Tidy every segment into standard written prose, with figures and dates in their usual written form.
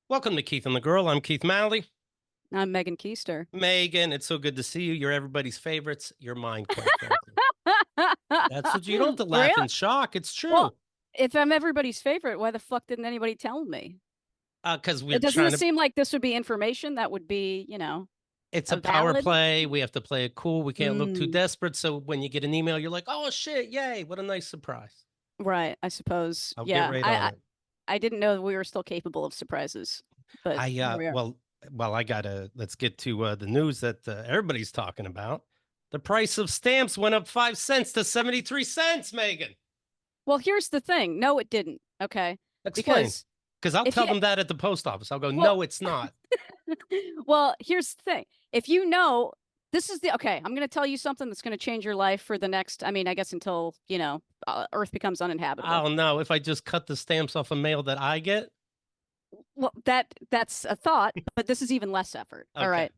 Welcome to Keith and the Girl. I'm Keith Malley. I'm Megan Koester. Megan, it's so good to see you. You're everybody's favorites. You're mine, quite frankly. That's what you don't have to laugh Really? in shock. It's Well, true. if I'm everybody's favorite, why the fuck didn't anybody tell me? Because we're It doesn't trying it to, seem like this would be information that would be, it's a a power valid? play. We have to play it cool. We can't look too Mm, desperate. So when you get an email, you're like, oh shit, yay, what a nice surprise. right, I suppose. I'll get Yeah, right I, on I it. I didn't know we were still capable of surprises, but I, here we are. I gotta, let's get to the news that everybody's talking about. The price of stamps went up 5 cents to 73 cents, Megan. Well, here's the thing. No, it didn't. Okay, Explain. because Because I'll if tell you them that at the post office. I'll go, well, no, it's not. well, here's the thing. If you know, this is the okay, I'm going to tell you something that's going to change your life for the next, I mean, I guess until, Earth becomes uninhabitable. Oh no, if I just cut the stamps off a mail that I get. Well, that's a thought, but this is even less effort. All Okay. right.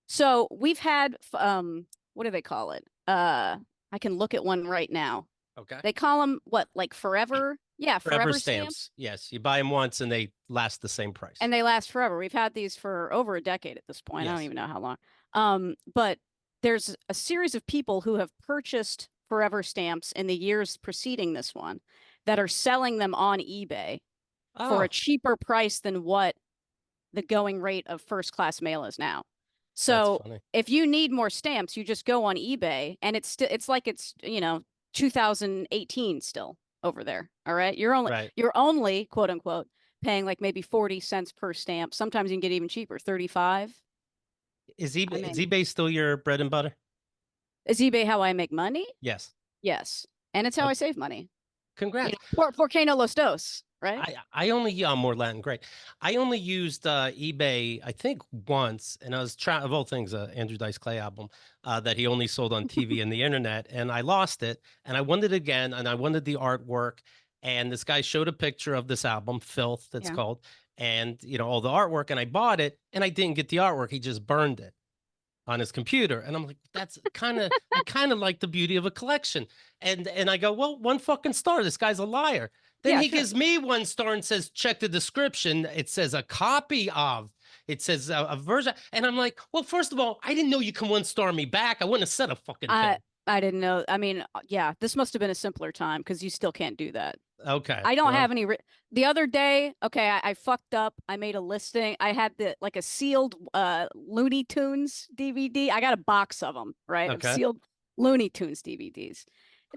So we've had what do they call it? I can look at one right now. Okay. They call them what, like forever? Yeah, Forever forever stamps. stamps. Yes. You buy them once and they last the same price. And they last forever. We've had these for over a decade at this point. I don't Yes. even know how long. But there's a series of people who have purchased forever stamps in the years preceding this one that are selling them on eBay for a Oh, cheaper price than what the going rate of first class mail is now. that's So funny. if you need more stamps, you just go on eBay and it's like it's, 2018 still over there. All right. Right. You're only quote unquote paying like maybe 40 cents per stamp. Sometimes you can get even cheaper, 35. I Is mean, eBay still your bread and butter? is eBay how I make money? Yes. Yes. And it's how I Okay. save money. Congrats. Por qué no los dos, right? I only more Latin, great. I only used eBay, I think once, and I was trying of all things, Andrew Dice Clay album that he only sold on TV and the internet, and I lost it, and I wanted it again, and I wanted the artwork, and this guy showed a picture of this album, Filth, that's Yeah. called, and all the artwork, and I bought it, and I didn't get the artwork, he just burned it on his computer, and I'm like, that's I kind of like the beauty of a collection, and I go, well, one fucking star, this guy's a liar. Then Yeah, he sure. gives me one star and says, check the description. It says a copy of. It says a version. And I'm like, well, first of all, I didn't know you can one star me back. I wouldn't have said a fucking I thing. I didn't know. I mean, yeah, this must have been a simpler time because you still can't do that. Okay. I don't Well, have any. The other day, okay, I fucked up. I made a listing. I had the like a sealed Looney Tunes DVD. I got a box of them, right? Of okay. sealed Looney Tunes DVDs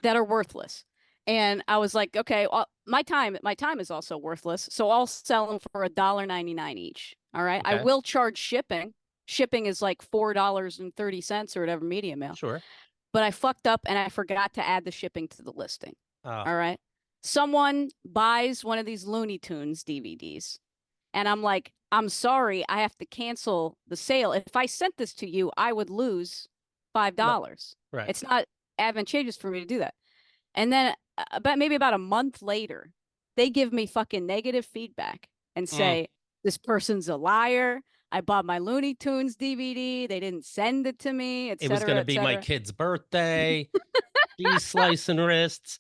that are worthless. And I was like, okay, well, my time is also worthless, so I'll sell them for $1.99 each. All right. I Okay. will charge shipping. Shipping is like $4.30 or whatever media mail. Sure. But I fucked up and I forgot to add the shipping to the listing. Uh, All right. Someone buys one of these Looney Tunes DVDs, and I'm like, I'm sorry, I have to cancel the sale. If I sent this to you, I would lose $5. right. It's not advantageous for me to do that. And then about a month later, they give me fucking negative feedback and Mm. say, this person's a liar. I bought my Looney Tunes DVD. They didn't send it to me, et It was going cetera, to et be my cetera. kid's birthday. She's slicing wrists.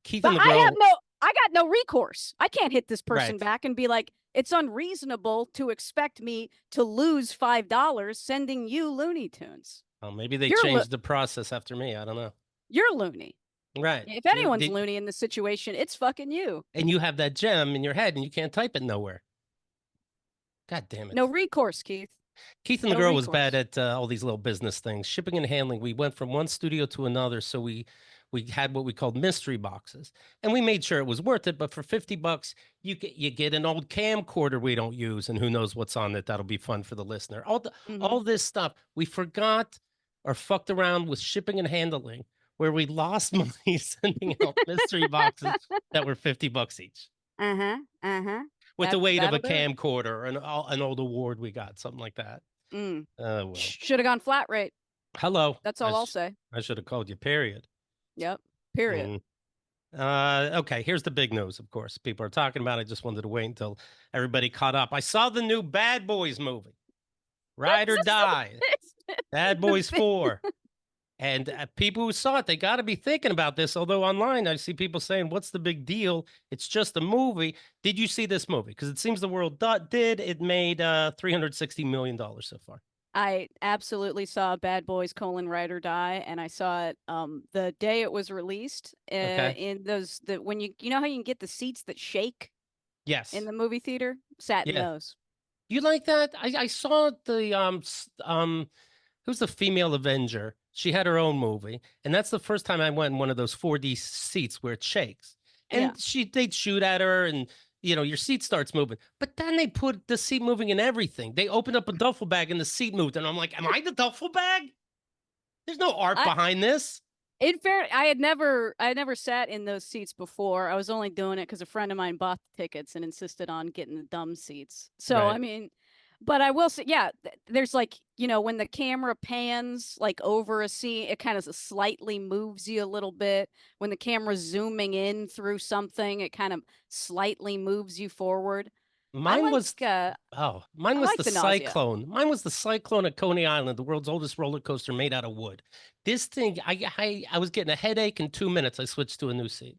Keith But and the girl. I got no recourse. I can't hit this person Right. back and be like, it's unreasonable to expect me to lose $5 sending you Looney Tunes. Well, maybe they You're changed the process after me. I don't know. you're loony. Right. If anyone's loony in this situation, it's fucking you. And you have that gem in your head and you can't type it nowhere. God damn No it. recourse, Keith. Keith and the No girl was bad recourse. at all these little business things, shipping and handling. We went from one studio to another, so we had what we called mystery boxes, and we made sure it was worth it. But for $50, you get an old camcorder we don't use, and who knows what's on it? That'll be fun for the listener. Hmm. All this stuff we forgot or fucked around with shipping and handling, where we lost money sending out mystery boxes that were $50 each, Uh-huh. Uh-huh. with the weight of a That'll do it. camcorder or an old award we got, something like that. Mm. Oh well. Should have gone flat rate. Hello. That's all I'll say. I should have called you, period. Yep. Period. Mm. Okay, here's the big news, of course. People are talking about it. I just wanted to wait until everybody caught up. I saw the new Bad Boys movie, Ride or Die. Bad Boys 4. And people who saw it, they got to be thinking about this. Although online, I see people saying, "What's the big deal? It's just a movie." Did you see this movie? Because it seems the world did. It made $360 million so far. I absolutely saw Bad Boys: Ride or Die, and I saw it the day it was released. Okay. In those when you know how you can get the seats that shake in Yes. the movie theater, sat in Yeah. those. You like that? I saw the who's the female Avenger? She had her own movie, and that's the first time I went in one of those 4D seats where it shakes. Yeah. And they'd shoot at her, and your seat starts moving. But then they put the seat moving in everything. They opened up a duffel bag and the seat moved, and I'm like, am I the duffel bag? There's no art I behind this. In fair, I had never sat in those seats before. I was only doing it because a friend of mine bought the tickets and insisted on getting the dumb seats. So I Right. mean, but I will say, yeah, there's like when the camera pans like over a scene, it kind of slightly moves you a little bit. When the camera's zooming in through something, it kind of slightly moves you forward. I Mine like was mine I was like the the nausea. Cyclone. Mine was the Cyclone at Coney Island, the world's oldest roller coaster made out of wood. This thing, I was getting a headache in 2 minutes. I switched to a new seat.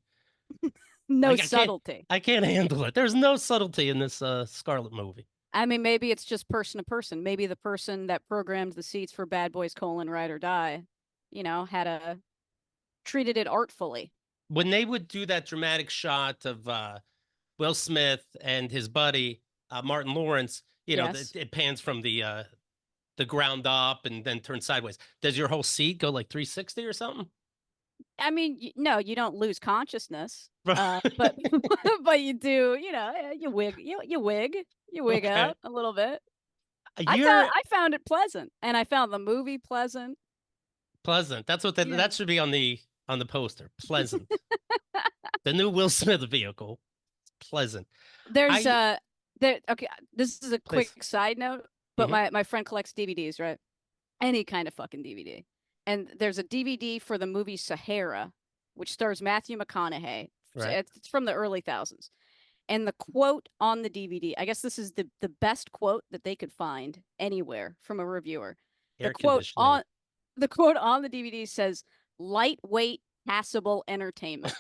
No I can't subtlety. I can't handle it. There's no subtlety in this Scarlet movie. I mean, maybe it's just person to person. Maybe the person that programmed the seats for Bad Boys: Ride or Die, had a treated it artfully. When they would do that dramatic shot of Will Smith and his buddy Martin Lawrence, Yes. it pans from the ground up and then turns sideways. Does your whole seat go like 360 or something? I mean, no, you don't lose consciousness. But but you do, you wig Okay. out a little bit. You're I found it pleasant, and I found the movie pleasant. pleasant. That's what Yeah. that should be on the poster. Pleasant. The new Will Smith vehicle. Pleasant. There's I there okay, this is a Please. quick side note, but Hmm. my friend collects DVDs, right? Any kind of fucking DVD. And there's a DVD for the movie Sahara, which stars Matthew McConaughey. Right. It's from the early thousands. And the quote on the DVD, I guess this is the best quote that they could find anywhere from a reviewer. The Air quote conditioning. on the quote on the DVD says lightweight passable entertainment.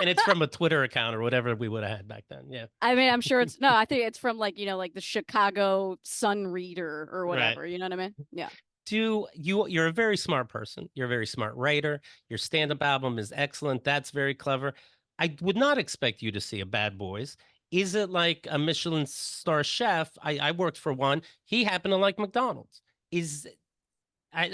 And it's from a Twitter account or whatever we would have had back then. Yeah. I mean, I'm sure it's no, I think it's from like, like the Chicago Sun Reader or Right. whatever. You know what I mean? Yeah. You're a very smart person. You're a very smart writer. Your stand-up album is excellent. That's very clever. I would not expect you to see a Bad Boys. Is it like a Michelin star chef? I worked for one. He happened to like McDonald's.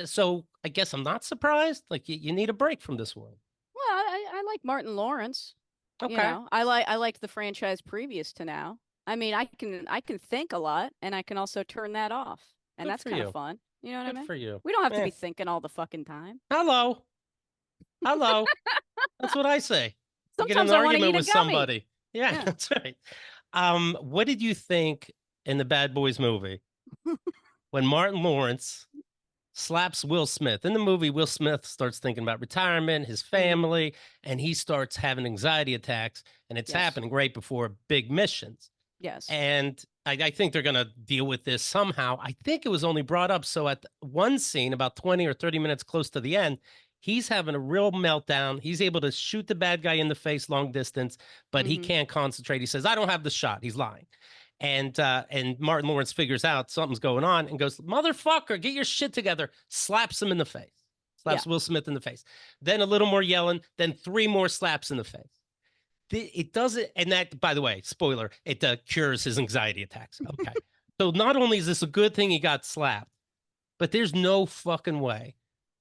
So I guess I'm not surprised. Like you need a break from this world. Well, I like Martin Lawrence. Okay. I liked the franchise previous to now. I mean, I can think a lot, and I can also turn that off, and Good that's for kind of you. fun. You know what I Good mean? for you. We don't have to Eh. be thinking all the fucking time. Hello. Hello. That's what I say. You get in Sometimes an I want to argument eat a with gummy. somebody. Yeah, Yeah. that's right. What did you think in the Bad Boys movie when Martin Lawrence slaps Will Smith? In the movie, Will Smith starts thinking about retirement, his Hmm. family, and he starts having anxiety attacks, and it's Yes. happening right before big missions. Yes. And I think they're going to deal with this somehow. I think it was only brought up. So at one scene, about 20 or 30 minutes close to the end, he's having a real meltdown. He's able to shoot the bad guy in the face long distance, but he Hmm. can't concentrate. He says, I don't have the shot. He's lying. And Martin Lawrence figures out something's going on and goes, motherfucker, get your shit together. Slaps him in the face. Yeah. Slaps Will Smith in the face. Then a little more yelling, then three more slaps in the face. It doesn't, and that, by the way, spoiler, it cures his anxiety attacks. Okay. So not only is this a good thing he got slapped, but there's no fucking way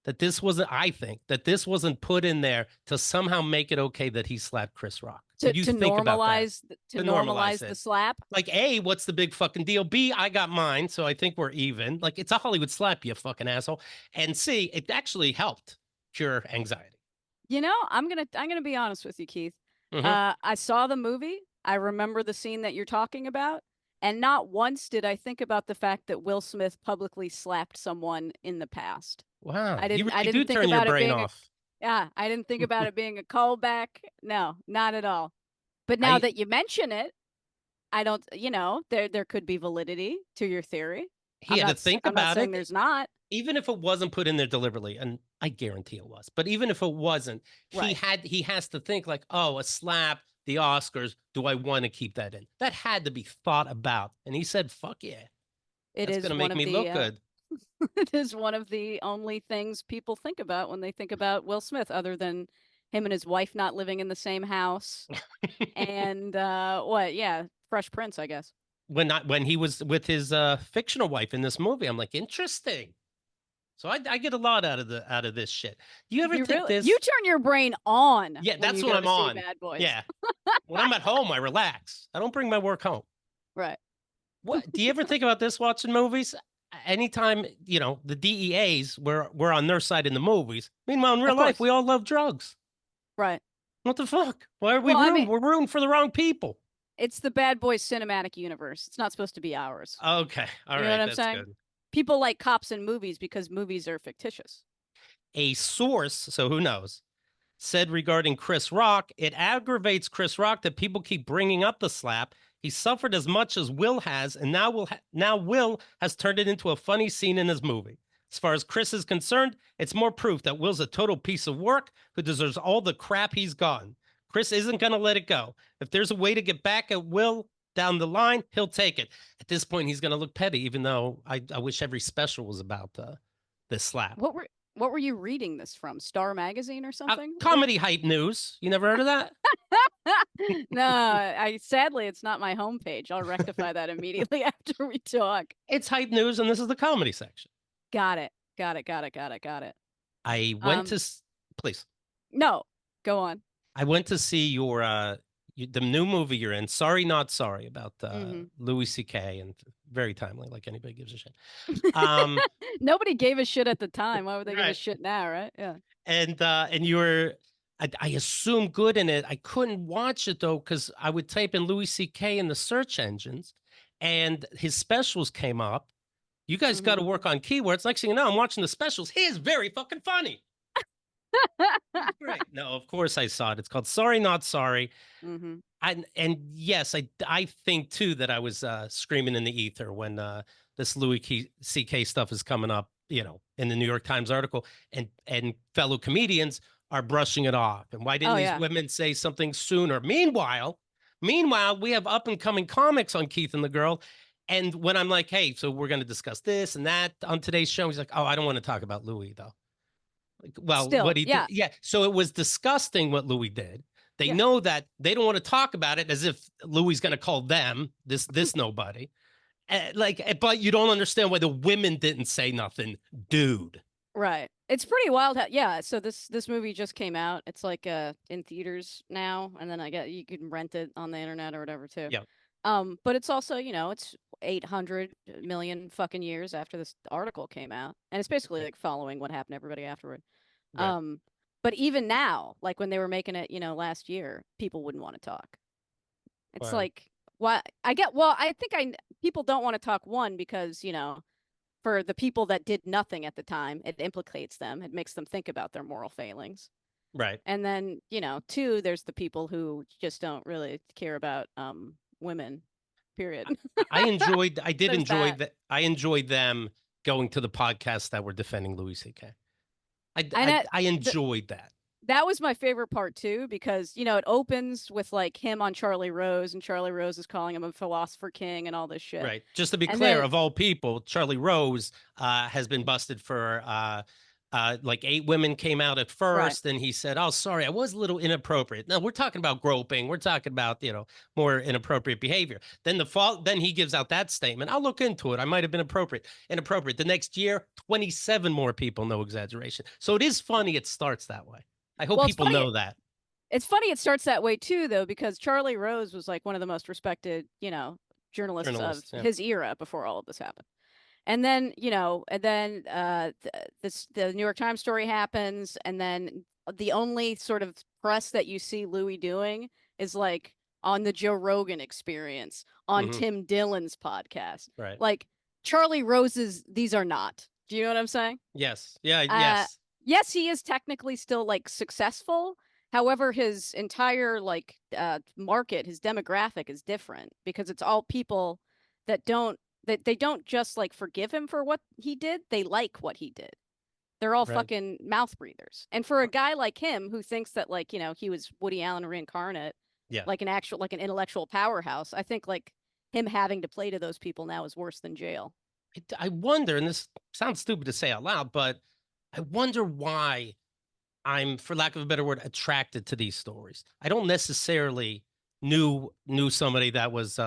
that this wasn't, I think, that this wasn't put in there to somehow make it okay that he slapped Chris Rock. Did you think about that? To To normalize normalize the it. slap. Like, A, what's the big fucking deal? B, I got mine, so I think we're even. Like, it's a Hollywood slap, you fucking asshole. And C, it actually helped cure anxiety. I'm gonna be honest with you, Keith. Mm-hmm. I saw the movie. I remember the scene that you're talking about, and not once did I think about the fact that Will Smith publicly slapped someone in the past. Wow. You I really do didn't think turn your about it brain being a off. yeah, I didn't think about it being a callback. No, not at all. But now I that you mention it, I don't, there could be validity to your theory. He had to think I'm not about saying it. there's not. even if it wasn't put in there deliberately, and I guarantee it was, but even if it wasn't, Right. he has to think like, oh, a slap, the Oscars, do I want to keep that in? That had to be thought about. And he said, fuck yeah, It that's is gonna one make of me the look good. it is one of the only things people think about when they think about Will Smith, other than him and his wife not living in the same house. And what? Yeah, Fresh Prince, I guess. When he was with his fictional wife in this movie, I'm like, interesting. So I get a lot out of this shit. Do you ever think You this? turn your brain on Yeah, when that's you what go I'm to see on. Bad Boys. Yeah. When I'm at home, I relax. I don't bring my work home. Right. What do you ever think about this watching movies? Anytime, the DEAs were on their side in the movies. Meanwhile, in real Of life, course. we all love drugs. Right. What the fuck? Why are we Well, I rooting? mean, We're rooting for the wrong people. it's the Bad Boys cinematic universe. It's not supposed to be ours. Okay. All You know what right. I'm That's saying? good. People like cops in movies because movies are fictitious. A source, so who knows, said regarding Chris Rock, it aggravates Chris Rock that people keep bringing up the slap. He suffered as much as Will has, and now Will has turned it into a funny scene in his movie. As far as Chris is concerned, it's more proof that Will's a total piece of work who deserves all the crap he's gotten. Chris isn't going to let it go. If there's a way to get back at Will down the line, he'll take it. At this point, he's going to look petty, even though I wish every special was about this slap. What were you reading this from? Star Magazine or something? Weird. Comedy hype news. You never heard of that? No, I sadly it's not my homepage. I'll rectify that immediately after we talk. It's hype news, and this is the comedy section. Got it. Got it. Got it. Got it. Got it. I went Um, to please. no, go on. I went to see the new movie you're in. Sorry, not sorry about Hmm. Louis C.K. and very timely, like anybody gives a shit. Um, Nobody gave a shit at the time. Why would they give a right, shit now, right? Yeah. and you were. I assume good in it. I couldn't watch it though because I would type in Louis C.K. in the search engines, and his specials came up. You guys got to Hmm. work on keywords. Next thing you know, I'm watching the specials. He is very fucking funny. He's great. No, of course I saw it. It's called Sorry Not Sorry. Hmm. And yes, I think too that I was screaming in the ether when this Louis C.K. stuff is coming up, in the New York Times article, and fellow comedians are brushing it off. And why didn't Oh these yeah. women say something sooner? Meanwhile, we have up and coming comics on Keith and the Girl. And when I'm like, hey, so we're going to discuss this and that on today's show, he's like, oh, I don't want to talk about Louis though. Well, Still, what he did, yeah, yeah. So it was disgusting what Louis did. They yeah. know that they don't want to talk about it as if Louis going to call them this nobody. But you don't understand why the women didn't say nothing, dude. Right. It's pretty wild. Yeah. So this movie just came out. It's like in theaters now, and then I get you can rent it on the internet or whatever too. Yeah, But it's also, it's 800 million fucking years after this article came out. And it's basically like following what happened to everybody afterward. right. Um, but even now, like when they were making it, last year, people wouldn't want to talk. It's Wow. like, why well, I think people don't want to talk one because, for the people that did nothing at the time, it implicates them. It makes them think about their moral failings. Right. And then, two, there's the people who just don't really care about women, period. I did There's enjoy that. that. I enjoyed them going to the podcast that were defending Louis C.K. And I enjoyed that. that was my favorite part too, because, it opens with like him on Charlie Rose, and Charlie Rose is calling him a philosopher king and all this shit. Right. Just to be And clear, then, of all people, Charlie Rose has been busted for like 8 women came out at right. first, and he said, "Oh, sorry, I was a little inappropriate." No, we're talking about groping. We're talking about more inappropriate behavior. Then he gives out that statement. I'll look into it. I might have been inappropriate. The next year, 27 more people, no exaggeration. So it is funny. It starts that way. I hope Well, it's people funny. know that. It's funny it starts that way too, though, because Charlie Rose was like one of the most respected, journalists of Journalists, yeah. his era before all of this happened. And then, the New York Times story happens, and then the only sort of press that you see Louis doing is like on the Joe Rogan Experience, on Hmm. Tim Dillon's podcast. Right. Like Charlie Rose's, these are not. Do you know what I'm saying? Yes. Yeah. Uh, Yes. yes, he is technically still like successful. However, his entire like market, his demographic is different because it's all people that don't they don't just like forgive him for what he did, they like what he did. They're all Right. fucking mouth breathers. And for a guy like him who thinks that like, he was Woody Allen reincarnate, Yeah. like an intellectual powerhouse, I think like him having to play to those people now is worse than jail. I wonder, and this sounds stupid to say out loud, but I wonder why I'm, for lack of a better word, attracted to these stories. I don't necessarily knew somebody that was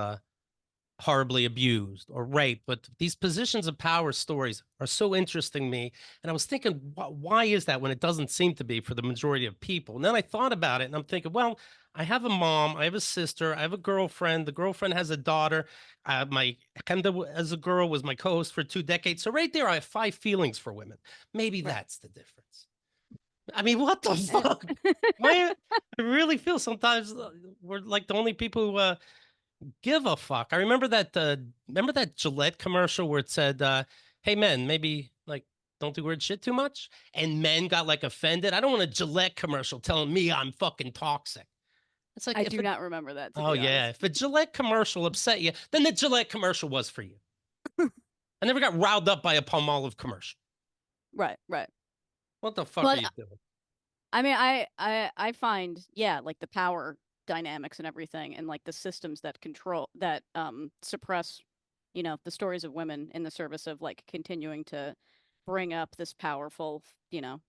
horribly abused or raped, but these positions of power stories are so interesting to me. And I was thinking, why is that when it doesn't seem to be for the majority of people? And then I thought about it, and I'm thinking, well, I have a mom, I have a sister, I have a girlfriend. The girlfriend has a daughter. My Kenda as a girl was my co-host for 2 decades. So right there, I have 5 feelings for women. Maybe Right. that's the difference. I mean, what the Eh. fuck? Why? I really feel sometimes we're like the only people who give a fuck. I remember that Gillette commercial where it said, "Hey men, maybe like don't do weird shit too much," and men got like offended. I don't want a Gillette commercial telling me I'm fucking toxic. It's like I if do it, not remember that, to oh be yeah, honest. if a Gillette commercial upset you, then the Gillette commercial was for you. I never got riled up by a Palmolive commercial. Right, right. What the fuck are But you doing? I mean, I find, yeah, like the power dynamics and everything, and like the systems that control that suppress, the stories of women in the service of like continuing to bring up this powerful,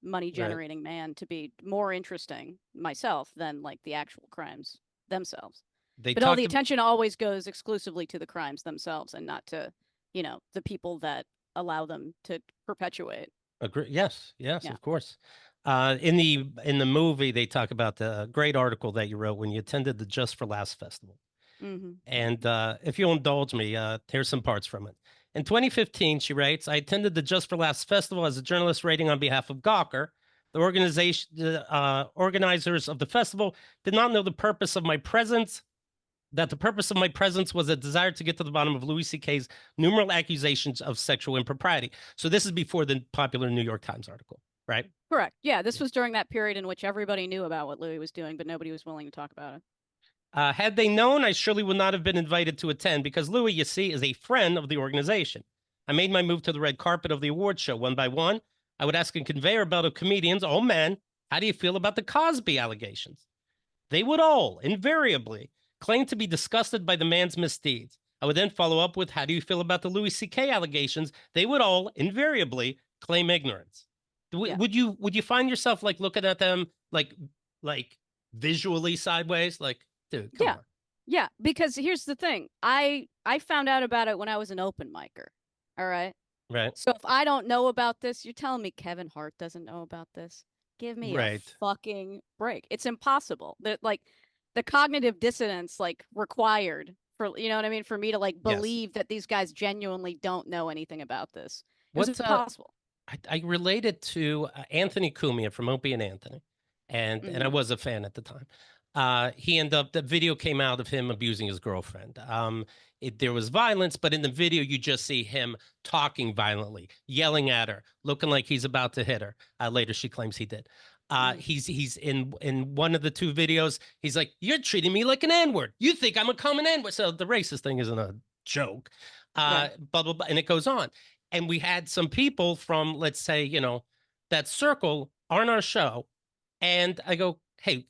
money Right. generating man to be more interesting myself than like the actual crimes themselves. They But all the talked. attention always goes exclusively to the crimes themselves and not to, the people that allow them to perpetuate. Agree. Yes, yes, Yeah. of course. In the movie, they talk about the great article that you wrote when you attended the Just for Laughs festival. Hmm. And if you'll indulge me, here's some parts from it. In 2015, she writes, I attended the Just for Laughs festival as a journalist writing on behalf of Gawker. The organizers of the festival did not know that the purpose of my presence was a desire to get to the bottom of Louis C.K.'s numerous accusations of sexual impropriety. So this is before the popular New York Times article, right? Correct. Yeah, this was during that period in which everybody knew about what Louis was doing, but nobody was willing to talk about it. Had they known, I surely would not have been invited to attend because Louis, you see, is a friend of the organization. I made my move to the red carpet of the award show one by one. I would ask a conveyor belt of comedians, all men, how do you feel about the Cosby allegations? They would all, invariably, claim to be disgusted by the man's misdeeds. I would then follow up with, how do you feel about the Louis C.K. allegations? They would all, invariably, claim ignorance. Yeah. Would you find yourself like looking at them like visually sideways? Like, dude, come Yeah. on. Yeah, because here's the thing. I found out about it when I was an open micer. All right. Right. So if I don't know about this, you're telling me Kevin Hart doesn't know about this? Give me a Right. fucking break. It's impossible. Like the cognitive dissonance like required for, you know what I mean, for me to like Yes. believe that these guys genuinely don't know anything about this. It was What impossible. I related to Anthony Cumia from Opie and Anthony, and I Hmm. was a fan at the time. He ended up the video came out of him abusing his girlfriend. There was violence, but in the video you just see him talking violently, yelling at her, looking like he's about to hit her. Later, she claims he did. Hmm. He's in one of the two videos. He's like, "You're treating me like an N-word. You think I'm a common N-word." So the racist thing isn't a joke. Right. Blah blah blah, and it goes on. And we had some people from, let's say, that circle on our show, and I go, "Hey,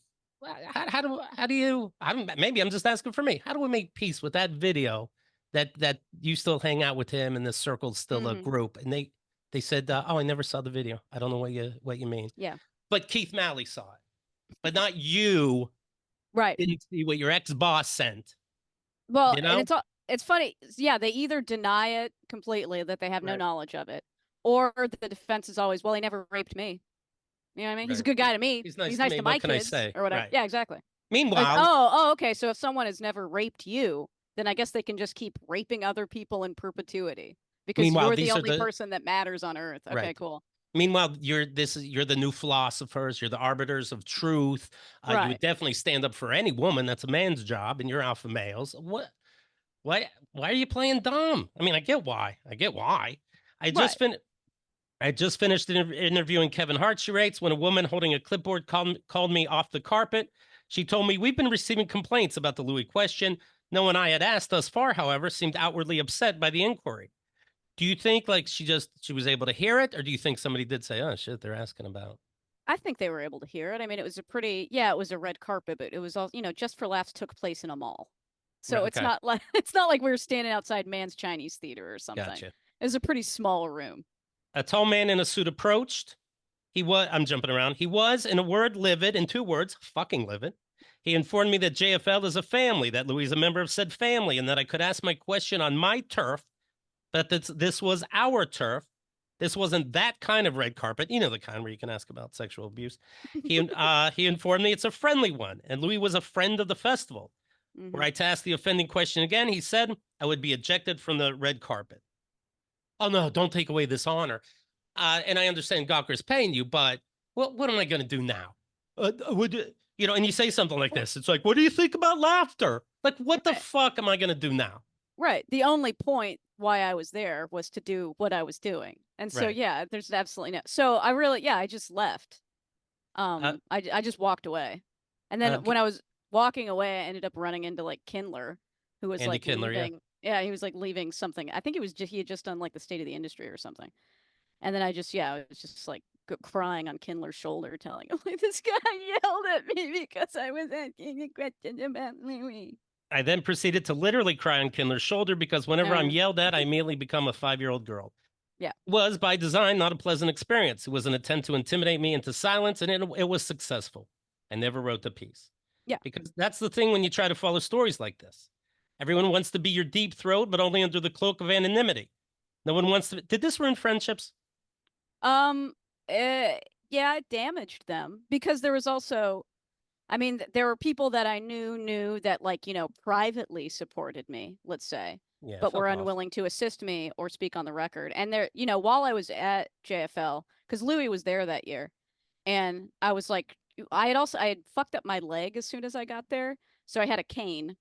maybe I'm just asking for me. How do we make peace with that video that you still hang out with him and the circle's still a Hmm. group?" And they said, "Oh, I never saw the video. I don't know what you mean." Yeah. But Keith Malley saw it, but not you. Right. Didn't see what your ex boss sent. Well, You and know, it's funny. Yeah, they either deny it completely that they have no right, knowledge of it, or the defense is always, well, he never raped me. You know what I mean? He's a right. good guy to me. He's nice He's to nice me. to What my can I kids say? or whatever. Right. Yeah, exactly. Like, Meanwhile, oh, okay. So if someone has never raped you, then I guess they can just keep raping other people in perpetuity because meanwhile, you're the these are only the person that matters on earth. Okay, right. cool. Meanwhile, you're the new philosophers. You're the arbiters of truth. You would Right. definitely stand up for any woman. That's a man's job, and you're alpha males. What? Why are you playing dumb? I mean, I get why. I get why. I just Right. fin. I just finished interviewing Kevin Hart. She writes, when a woman holding a clipboard called me off the carpet. She told me, we've been receiving complaints about the Louis question. No one I had asked thus far, however, seemed outwardly upset by the inquiry. Do you think like she was able to hear it, or do you think somebody did say, "Oh shit, they're asking about"? I think they were able to hear it. I mean, it was a pretty, yeah, it was a red carpet, but it was all, Just for Laughs took place in a mall. So it's Okay, not like it's not like we were standing outside Man's Chinese Theater or something. gotcha. It was a pretty small room. A tall man in a suit approached. He was, I'm jumping around. He was, in a word, livid, in 2 words, fucking livid. He informed me that JFL is a family, that Louis is a member of said family, and that I could ask my question on my turf, but that this was our turf. This wasn't that kind of red carpet, the kind where you can ask about sexual abuse. He informed me it's a friendly one, and Louis was a friend of the festival. Were Hmm. I to ask the offending question again, he said I would be ejected from the red carpet. Oh no, don't take away this honor. And I understand Gawker's paying you, but what am I going to do now? And you say something like this. It's like, what do you think about laughter? Like, what the Right. fuck am I going to do now? Right. The only point why I was there was to do what I was doing. And so, Right. yeah, there's absolutely no. So I really, yeah, I just left. Uh, I just walked away. And then when I was walking away, I ended up running into like Kindler, who was Andy like Kindler, yeah. leaving. Yeah, he was like leaving something. I think it was just, he had just done like the State of the Industry or something. And then I was just like crying on Kindler's shoulder, telling him like this guy yelled at me because I was asking a question about Louis. I then proceeded to literally cry on Kindler's shoulder because whenever I'm Uh, yelled at, I immediately become a 5-year-old girl. yeah, It was by design not a pleasant experience. It was an attempt to intimidate me into silence, and it was successful. I never wrote the piece yeah. because that's the thing when you try to follow stories like this. Everyone wants to be your deep throat, but only under the cloak of anonymity. No one wants to. Did this ruin friendships? Um, yeah, it damaged them because there was also, I mean, there were people that I knew that like, privately supported me, let's say, Yeah, but were fuck off. unwilling to assist me or speak on the record. And there, while I was at JFL, because Louis was there that year, and I was like, I had fucked up my leg as soon as I got there, so I had a cane,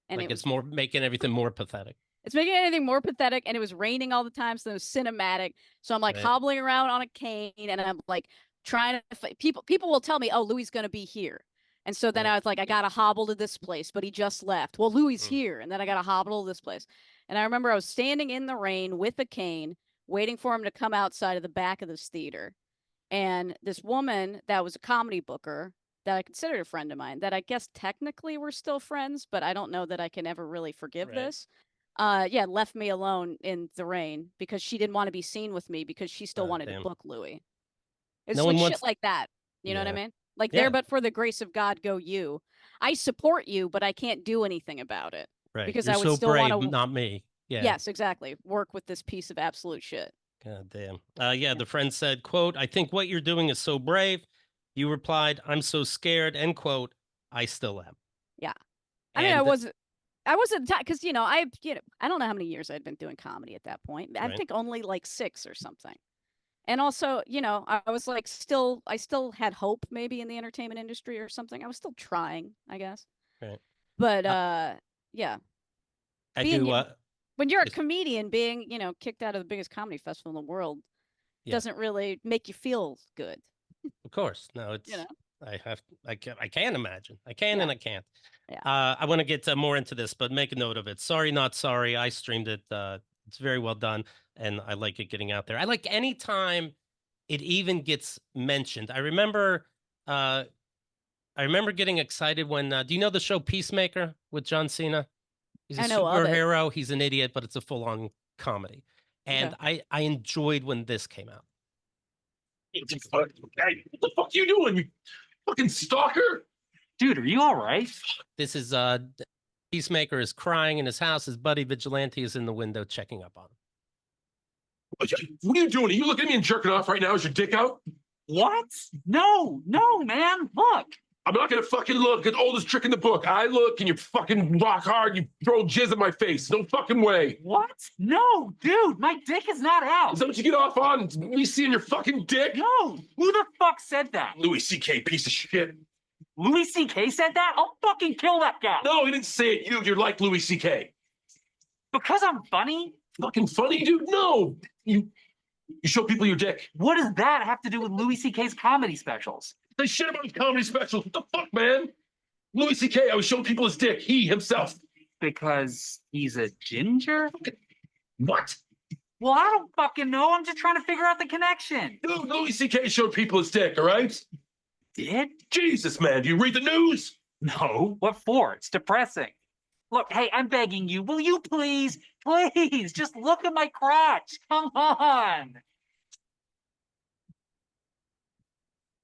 and Like it it's was more making everything more pathetic. it's making anything more pathetic, and it was raining all the time, so it was cinematic. So I'm like Right. hobbling around on a cane, and I'm like trying to people will tell me, "Oh, Louis is going to be here." And so then Right. I was like, I got to hobble to this place, but he just left. Well, Louis Mm. here, and then I got to hobble to this place. And I remember I was standing in the rain with a cane, waiting for him to come outside of the back of this theater. And this woman that was a comedy booker that I considered a friend of mine, that I guess technically we're still friends, but I don't know that I can ever really forgive Right. this. Yeah, left me alone in the rain because she didn't want to be seen with me because she still wanted to Damn. book Louis. It's No like one shit wants. like that. You know what I Yeah. mean? Like there, Yeah. but for the grace of God, go you. I support you, but I can't do anything about it Right. because You're I would so still want brave, to. not me. Yeah. Yes, exactly. Work with this piece of absolute shit. God damn. Yeah, Yeah. the friend said, quote, I think what you're doing is so brave. You replied, I'm so scared, end quote. I still am. Yeah. I mean, And I wasn't because I don't know how many years I'd been doing comedy at that point. I right, think only like 6 or something. And also, I was like I still had hope maybe in the entertainment industry or something. I was still trying, I guess. right. But Uh, yeah, I being do when you're a it's, comedian, being kicked out of the biggest comedy festival in the world yeah, doesn't really make you feel good. of course. No, You know? I can imagine. I can Yeah, and I can't. yeah. I want to get more into this, but make a note of it. Sorry, not sorry. I streamed it. It's very well done, and I like it getting out there. I like any time it even gets mentioned. Uh, I remember getting excited when. Do you know the show Peacemaker with John Cena? He's a I know of it. superhero. He's an idiot, but it's a full-on comedy. Okay. And I enjoyed when this came out. Hey, what the fuck you doing, you fucking stalker? Dude, are you all right? This is Peacemaker is crying in his house. His buddy Vigilante is in the window checking up on him. What are you doing? Are you looking at me and jerking off right now? Is your dick out? What? No, no, man. Look. I'm not gonna fucking look. It's oldest trick in the book. I look and you fucking rock hard. You throw jizz in my face. No fucking way. What? No, dude, my dick is not out. Is that what you get off on? Me seeing your fucking dick? No, who the fuck said that? Louis C.K. piece of shit. Louis C.K. said that? I'll fucking kill that guy. No, he didn't say it. You're like Louis C.K. Because I'm funny? Fucking funny, dude. No, you show people your dick. What does that have to do with Louis C.K.'s comedy specials? They shit about his comedy specials. What the fuck, man? Louis C.K. I was showing people his dick. He himself. Because he's a ginger? What? Well, I don't fucking know. I'm just trying to figure out the connection. Louis C.K. showed people his dick, all right? Did? Jesus, man, do you read the news? No. What for? It's depressing. Look, hey, I'm begging you. Will you please, please, just look at my crotch? Come on.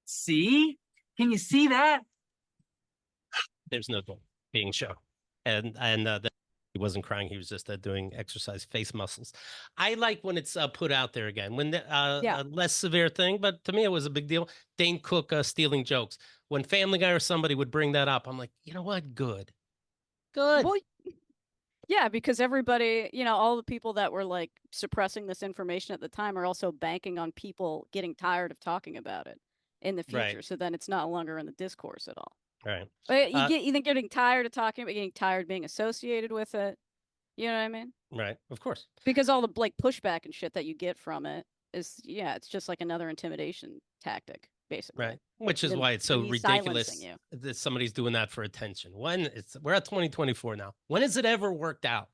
See? Can you see that? There's no being shown. And he wasn't crying. He was just doing exercise face muscles. I like when it's put out there again, when a less severe thing, but to me, it was a big deal. Dane Cook stealing jokes. When Family Guy or somebody would bring that up, I'm like, you know what? Good. Well, yeah, because everybody, all the people that were like suppressing this information at the time are also banking on people getting tired of talking about it in the future. Right. So then it's not longer in the discourse at all. Right. But you get either getting tired of talking about, getting tired of being associated with it. You know what I mean? Right. Of course. Because all the like pushback and shit that you get from it is, it's just like another intimidation tactic, basically. Right. Which is why it's so he's ridiculous silencing you. that somebody's doing that for attention. We're at 2024 now. When has it ever worked out?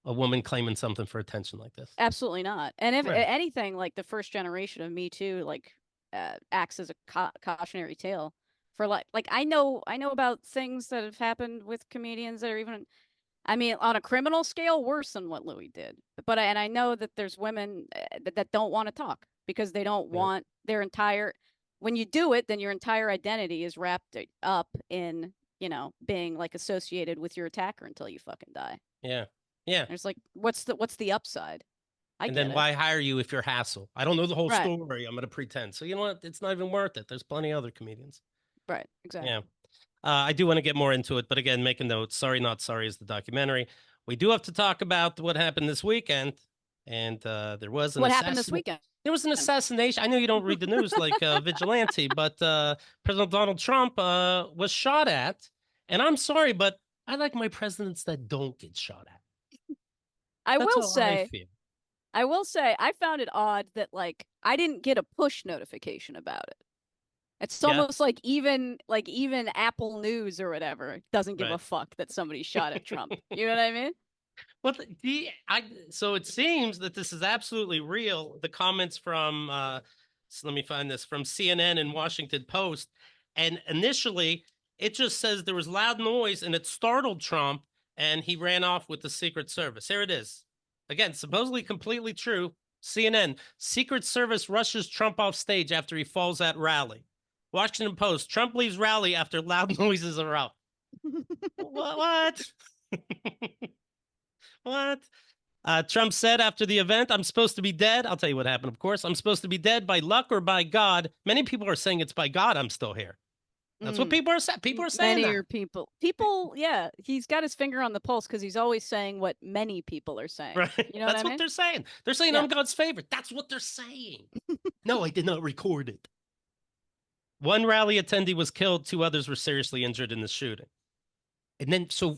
A woman claiming something for attention like this? Absolutely not. And if Right. anything, like the first generation of Me Too, like acts as a cautionary tale for like I know about things that have happened with comedians that are even, I mean, on a criminal scale, worse than what Louis did. But I know that there's women that don't want to talk because they don't want their entire. When you do it, then your entire identity is wrapped up in being like associated with your attacker until you fucking die. Yeah. Yeah. There's like, what's the upside? And then why hire you if you're hassle? I don't know the whole Right. story. I'm going to pretend. So you know what? It's not even worth it. There's plenty of other comedians. Right. Exactly. Yeah. I do want to get more into it, but again, make a note. Sorry, Not Sorry is the documentary. We do have to talk about what happened this weekend. And there was what happened this weekend? There was an assassination. I know you don't read the news like Vigilante, but President Donald Trump was shot at. And I'm sorry, but I like my presidents that don't get shot at. I That's will how say, I feel. I found it odd that like I didn't get a push notification about it. It's almost like even Apple News or whatever doesn't give a fuck that somebody shot at Trump. You know what I mean? Well, so it seems that this is absolutely real. The comments from so let me find this from CNN and Washington Post, and initially it just says there was loud noise and it startled Trump, and he ran off with the Secret Service. Here it is. Again, supposedly completely true. CNN, Secret Service rushes Trump off stage after he falls at rally. Washington Post, Trump leaves rally after loud noises erupt. What? What? Trump said after the event, I'm supposed to be dead. I'll tell you what happened, of course. I'm supposed to be dead by luck or by God. Many people are saying it's by God I'm still here. That's what people are saying. People are saying many that. are people. Yeah, he's got his finger on the pulse because he's always saying what many people are saying. Right. You know That's what I mean? they're saying. They're saying I'm God's favorite. That's what they're saying. No, I did not record it. One rally attendee was killed. 2 others were seriously injured in the shooting. And then, so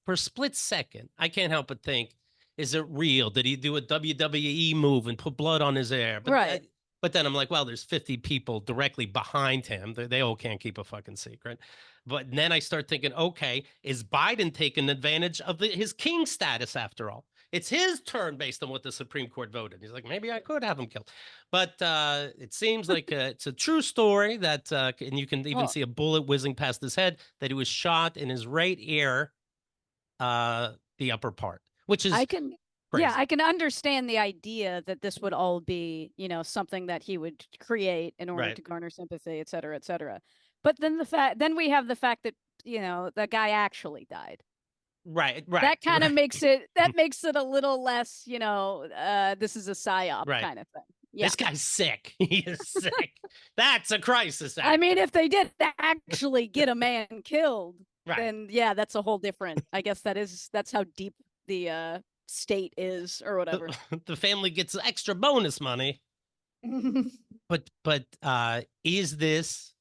for a split second, I can't help but think, is it real? Did he do a WWE move and put blood on his hair? But but then I'm like, well, there's 50 people directly behind him. They all can't keep a fucking secret. But then I start thinking, okay, is Biden taking advantage of his king status after all? It's his turn based on what the Supreme Court voted. He's like, maybe I could have him killed. But it seems like it's a true story that, and you can even see a bullet whizzing past his head, that he was shot in his right ear, the upper part, which is crazy. Yeah, I can understand the idea that this would all be, something that he would create in order to garner sympathy, et cetera, et cetera. But then then we have the fact that, the guy actually died. Right. That kind of makes it a little less, this is a psyop kind of thing. Yeah. This guy's sick. He is sick. That's a crisis. I mean, if they did actually get a man killed, then yeah, that's a whole different. I guess that's how deep the state is or whatever. The family gets extra bonus money. But is this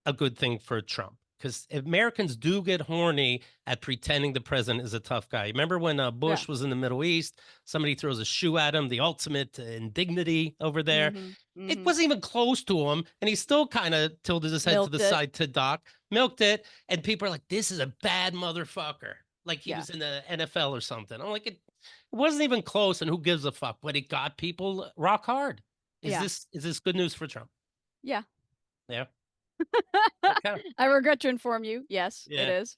a good thing for Trump? Because Americans do get horny at pretending the president is a tough guy. Remember when Bush was in the Middle East, somebody throws a shoe at him, the ultimate indignity over there. It wasn't even close to him, and he still kind of tilted his head to the side to Doc, milked it, and people are like, this is a bad motherfucker. like he Yeah. was in the NFL or something. I'm like, it wasn't even close, and who gives a fuck? But it got people rock hard. Is Yeah. this good news for Trump? Yeah. Yeah. Okay. I regret to inform you. Yes, it Yeah. is.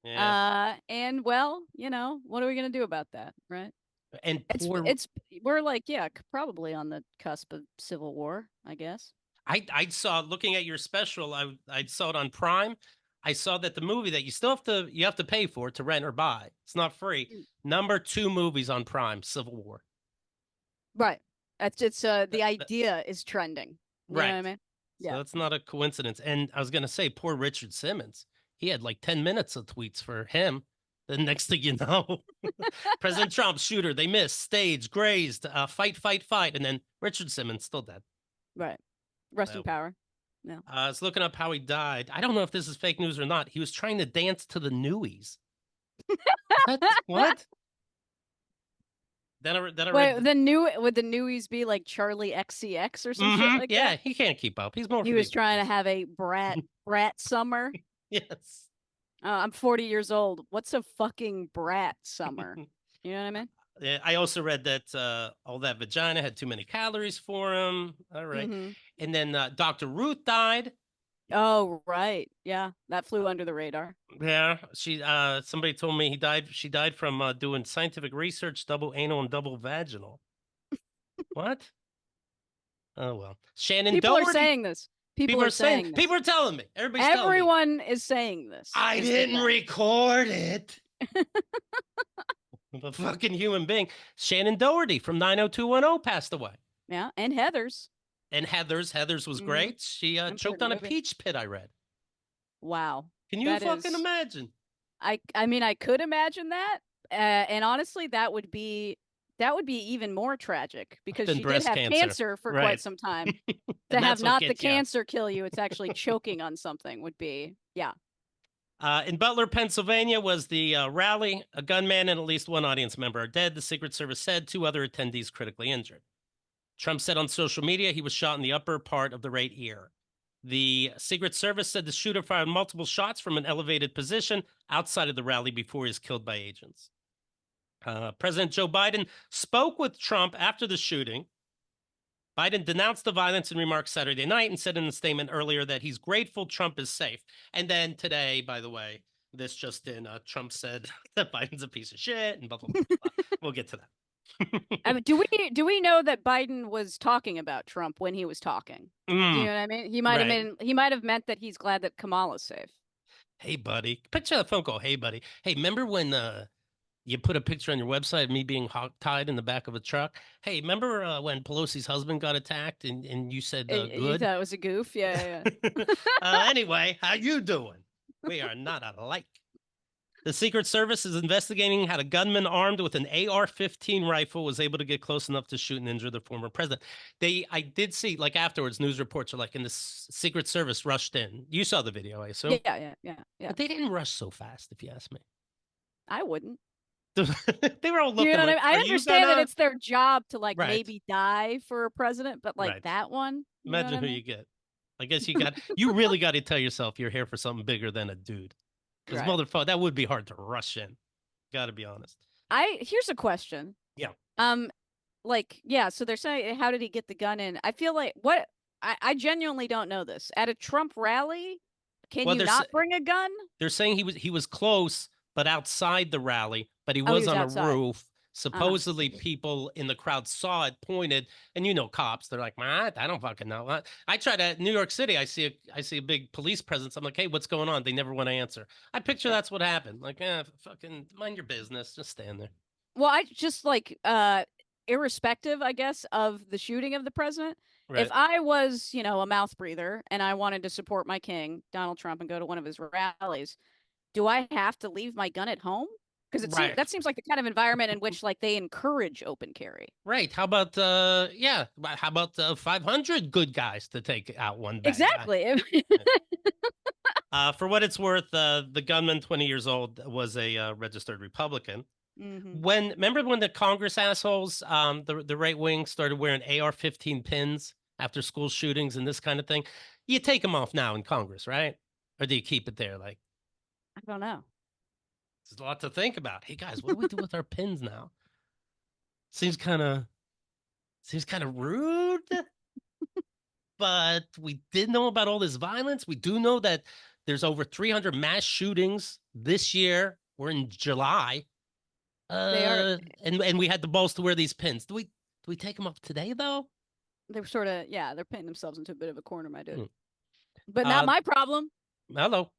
Yeah. And well, what are we gonna do about that, right? And poor We're like, yeah, probably on the cusp of civil war, I guess. I saw, looking at your special, I saw it on Prime. I saw that the movie that you have to pay for to rent or buy. It's not free. Number 2 movies on Prime, Civil War. Right. It's the That- idea is trending. You know what I right. mean? So Yeah. that's not a coincidence. And I was gonna say, poor Richard Simmons. He had like 10 minutes of tweets for him. The next thing you know, President Trump, shooter, they missed, stage, grazed, fight, fight, fight. And then Richard Simmons, still dead. Right. Rest in power. Yeah. I was looking up how he died. I don't know if this is fake news or not. He was trying to dance to the Newies. What? Then I read Wait, would the Newies be like Charlie XCX or some shit like yeah, that? he can't keep up. He's more. He for was the trying to have a brat summer. yes. I'm 40 years old. What's a fucking brat summer? You know what I mean? Yeah, I also read that all that vagina had too many calories for him. All right. Mhm. And then Dr. Ruth died. Oh, right. Yeah, that flew under the radar. Yeah, she somebody told me she died from doing scientific research, double anal and double vaginal. What? Oh well. Shannon People Doherty. are saying this. People are saying this. People are telling me. Everybody's telling me. Everyone is saying this. I didn't record it. I'm a fucking human being. Shannon Doherty from 90210 passed away. Yeah, and Heather's. And Heather's was great. She choked on a peach pit, I read. Wow. Can you fucking imagine? I mean, I could imagine that. And honestly, that would be even more tragic because she did have cancer for quite some time. To have not the cancer kill you, it's actually choking on something would be, yeah. In Butler, Pennsylvania was the rally. A gunman and at least one audience member are dead. The Secret Service said 2 other attendees critically injured. Trump said on social media he was shot in the upper part of the right ear. The Secret Service said the shooter fired multiple shots from an elevated position outside of the rally before he was killed by agents. President Joe Biden spoke with Trump after the shooting. Biden denounced the violence in remarks Saturday night and said in a statement earlier that he's grateful Trump is safe. And then today, by the way, this just in, Trump said that Biden's a piece of shit and blah, blah, blah, blah. We'll get to that. I mean, do we know that Biden was talking about Trump when he was talking? Do you know what I mean? He might have meant that he's glad that Kamala's safe. Hey, buddy. Picture the phone call. Hey, buddy. Hey, remember when you put a picture on your website of me being hog-tied in the back of a truck? Hey, remember when Pelosi's husband got attacked and you said good? You thought it was a goof? Yeah. Anyway, how you doing? We are not alike. The Secret Service is investigating how a gunman armed with an AR-15 rifle was able to get close enough to shoot and injure the former president. I did see, like afterwards, news reports are like, and the Secret Service rushed in. You saw the video, I assume? Yeah. But they didn't rush so fast, if you ask me. I wouldn't. They were all looking. You know what I mean? I understand that it's their job to right. maybe die for a president, but like that one. Imagine who you get. I guess you really got to tell yourself you're here for something bigger than a dude. Because motherfucker, that would be hard to rush in. Got to be honest. Here's a question. Yeah. So they're saying, how did he get the gun in? I feel like I genuinely don't know this. At a Trump rally, can you not bring a gun? They're saying he was close, but outside the rally, but he was on a roof. Supposedly people in the crowd saw it, pointed, and cops, they're like, I don't fucking know. I tried at New York City, I see a big police presence. I'm like, hey, what's going on? They never want to answer. I picture that's what happened. Like, fucking mind your business. Just stand there. Well, I just irrespective, I guess, of the shooting of the president, if I was, a mouth breather and I wanted to support my king, Donald Trump, and go to one of his rallies, do I have to leave my gun at home? Because that seems like the kind of environment in which they encourage open carry. Right. How about 500 good guys to take out one bad Exactly. guy? For what it's worth, the gunman, 20 years old, was a registered Republican. Mm-hmm. Remember when the Congress assholes, the right wing, started wearing AR-15 pins after school shootings and this kind of thing? You take them off now in Congress, right? Or do you keep it there? I don't know. There's a lot to think about. Hey guys, what do we do with our pins now? Seems kind of rude, but we did know about all this violence. We do know that there's over 300 mass shootings this year. We're in July. They are. And we had the balls to wear these pins. Do we take them off today though? They're sort of, yeah, they're painting themselves into a bit of a corner, my dude. Hmm. But not my problem. Hello.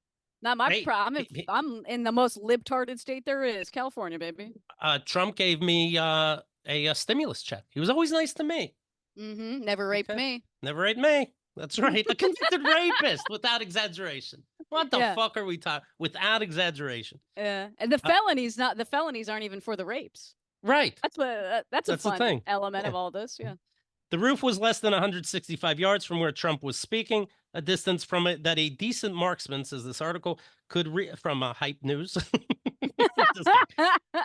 Not my Hey, problem. I'm in the most libtarded state there is, California, baby. Trump gave me a stimulus check. He was always nice to me. Never raped me. Never raped me. That's right. A convicted rapist, without exaggeration. What the fuck are we talking? Without exaggeration. Yeah, and the felonies the felonies aren't even for the rapes. Right. That's a fun thing. element of all this. Yeah. The roof was less than 165 yards from where Trump was speaking, a distance from it that a decent marksman, says this article, could from Hype News.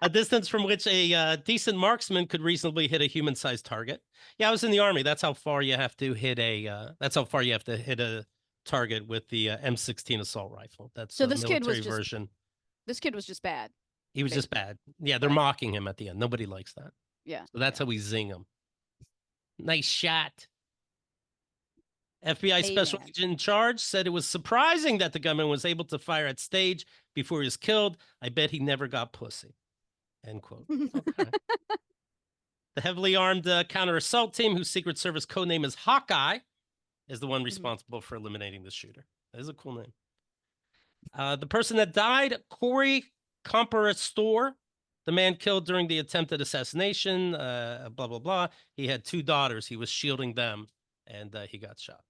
A distance from which a decent marksman could reasonably hit a human-sized target. Yeah, I was in the Army. That's how far you have to hit a target with the M16 assault rifle. That's so the this military kid was version. This kid was just bad. He was just bad. Yeah, they're mocking him at the end. Nobody likes that. Yeah. So that's how we zing him. Nice shot. FBI special agent in charge said it was surprising that the gunman was able to fire at stage before he was killed. I bet he never got pussy. End quote. Okay. The heavily armed counter-assault team, whose Secret Service codename is Hawkeye, is the one responsible for eliminating the shooter. That is a cool name. The person that died, Corey Comparastor, the man killed during the attempted assassination, blah, blah, blah. He had 2 daughters. He was shielding them, and he got shot.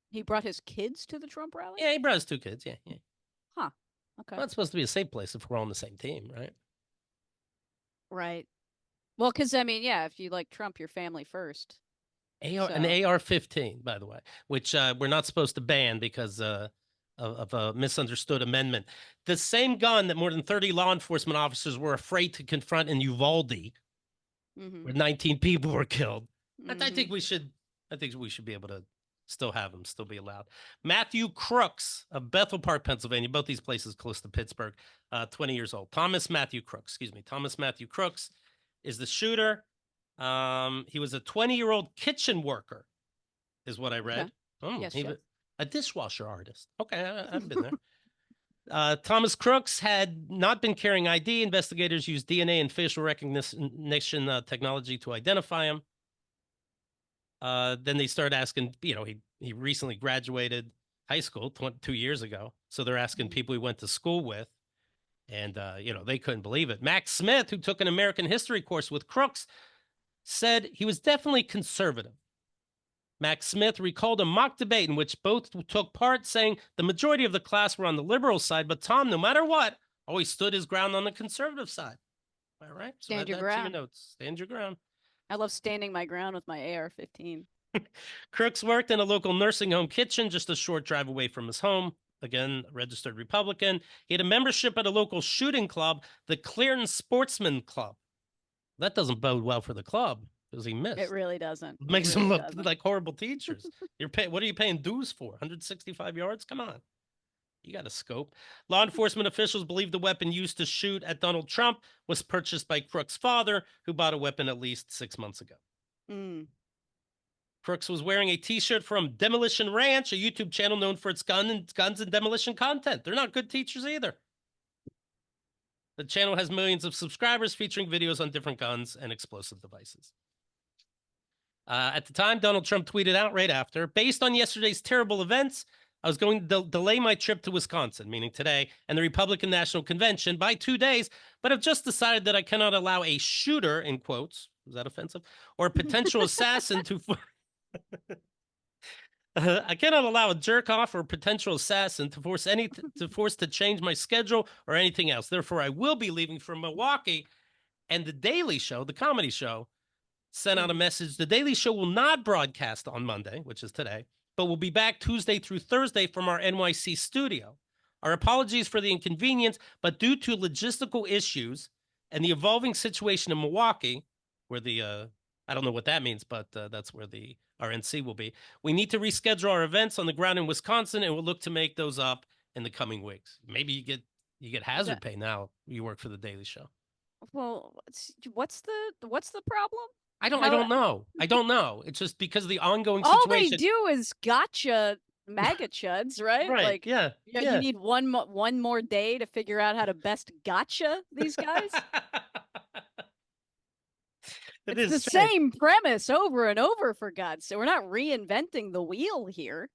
He brought his kids to the Trump rally? Yeah, he brought his 2 kids. Yeah. Huh. Okay. Well, it's supposed to be a safe place if we're all on the same team, right? Right. Well, because, I mean, yeah, if you like Trump, your family first. An AR-15, by the way, which we're not supposed to ban because of a misunderstood amendment. The same gun that more than 30 law enforcement officers were afraid to confront in Uvalde, where 19 people were killed. I think we should be able to still have them, still be allowed. Matthew Crooks of Bethel Park, Pennsylvania, both these places close to Pittsburgh, 20 years old. Thomas Matthew Crooks is the shooter. He was a 20-year-old kitchen worker, is what I read. Okay. Oh, yes, a dishwasher artist. Okay, I've been there. Thomas Crooks had not been carrying ID. Investigators used DNA and facial recognition technology to identify him. Then they started asking, he recently graduated high school 2 years ago. So they're asking people he went to school with. And, they couldn't believe it. Max Smith, who took an American history course with Crooks, said he was definitely conservative. Max Smith recalled a mock debate in which both took part, saying the majority of the class were on the liberal side, but Tom, no matter what, always stood his ground on the conservative side. All right? So stand your ground. Your notes. Stand your ground. I love standing my ground with my AR-15. Crooks worked in a local nursing home kitchen just a short drive away from his home. Again, a registered Republican. He had a membership at a local shooting club, the Clearton Sportsman Club. That doesn't bode well for the club because he missed. It really doesn't. It makes them look like horrible teachers. What are you paying dues for? 165 yards? Come on. You got a scope. Law enforcement officials believe the weapon used to shoot at Donald Trump was purchased by Crooks' father, who bought a weapon at least 6 months ago. Crooks was wearing a T-shirt from Demolition Ranch, a YouTube channel known for its guns and demolition content. They're not good teachers either. The channel has millions of subscribers featuring videos on different guns and explosive devices. At the time, Donald Trump tweeted out right after, based on yesterday's terrible events, I was going to delay my trip to Wisconsin, meaning today, and the Republican National Convention by 2 days, but I've just decided that I cannot allow a shooter, in quotes, was that offensive, or a potential assassin to... I cannot allow a jerk off or potential assassin to force to change my schedule or anything else. Therefore, I will be leaving for Milwaukee. And the Daily Show, the comedy show, sent out a message. The Daily Show will not broadcast on Monday, which is today, but we'll be back Tuesday through Thursday from our NYC studio. Our apologies for the inconvenience, but due to logistical issues and the evolving situation in Milwaukee, where the I don't know what that means, but that's where the RNC will be. We need to reschedule our events on the ground in Wisconsin, and we'll look to make those up in the coming weeks. Maybe you get You get hazard pay now. You work for the Daily Show. Well, what's the problem? I don't How- know. I don't know. It's just because of the ongoing All they situation. do is gotcha MAGA chuds, right? Right. Like, Yeah. you need one more day to figure out how to best gotcha these guys. It's the same premise over and over, for God's sake. We're not reinventing the wheel here.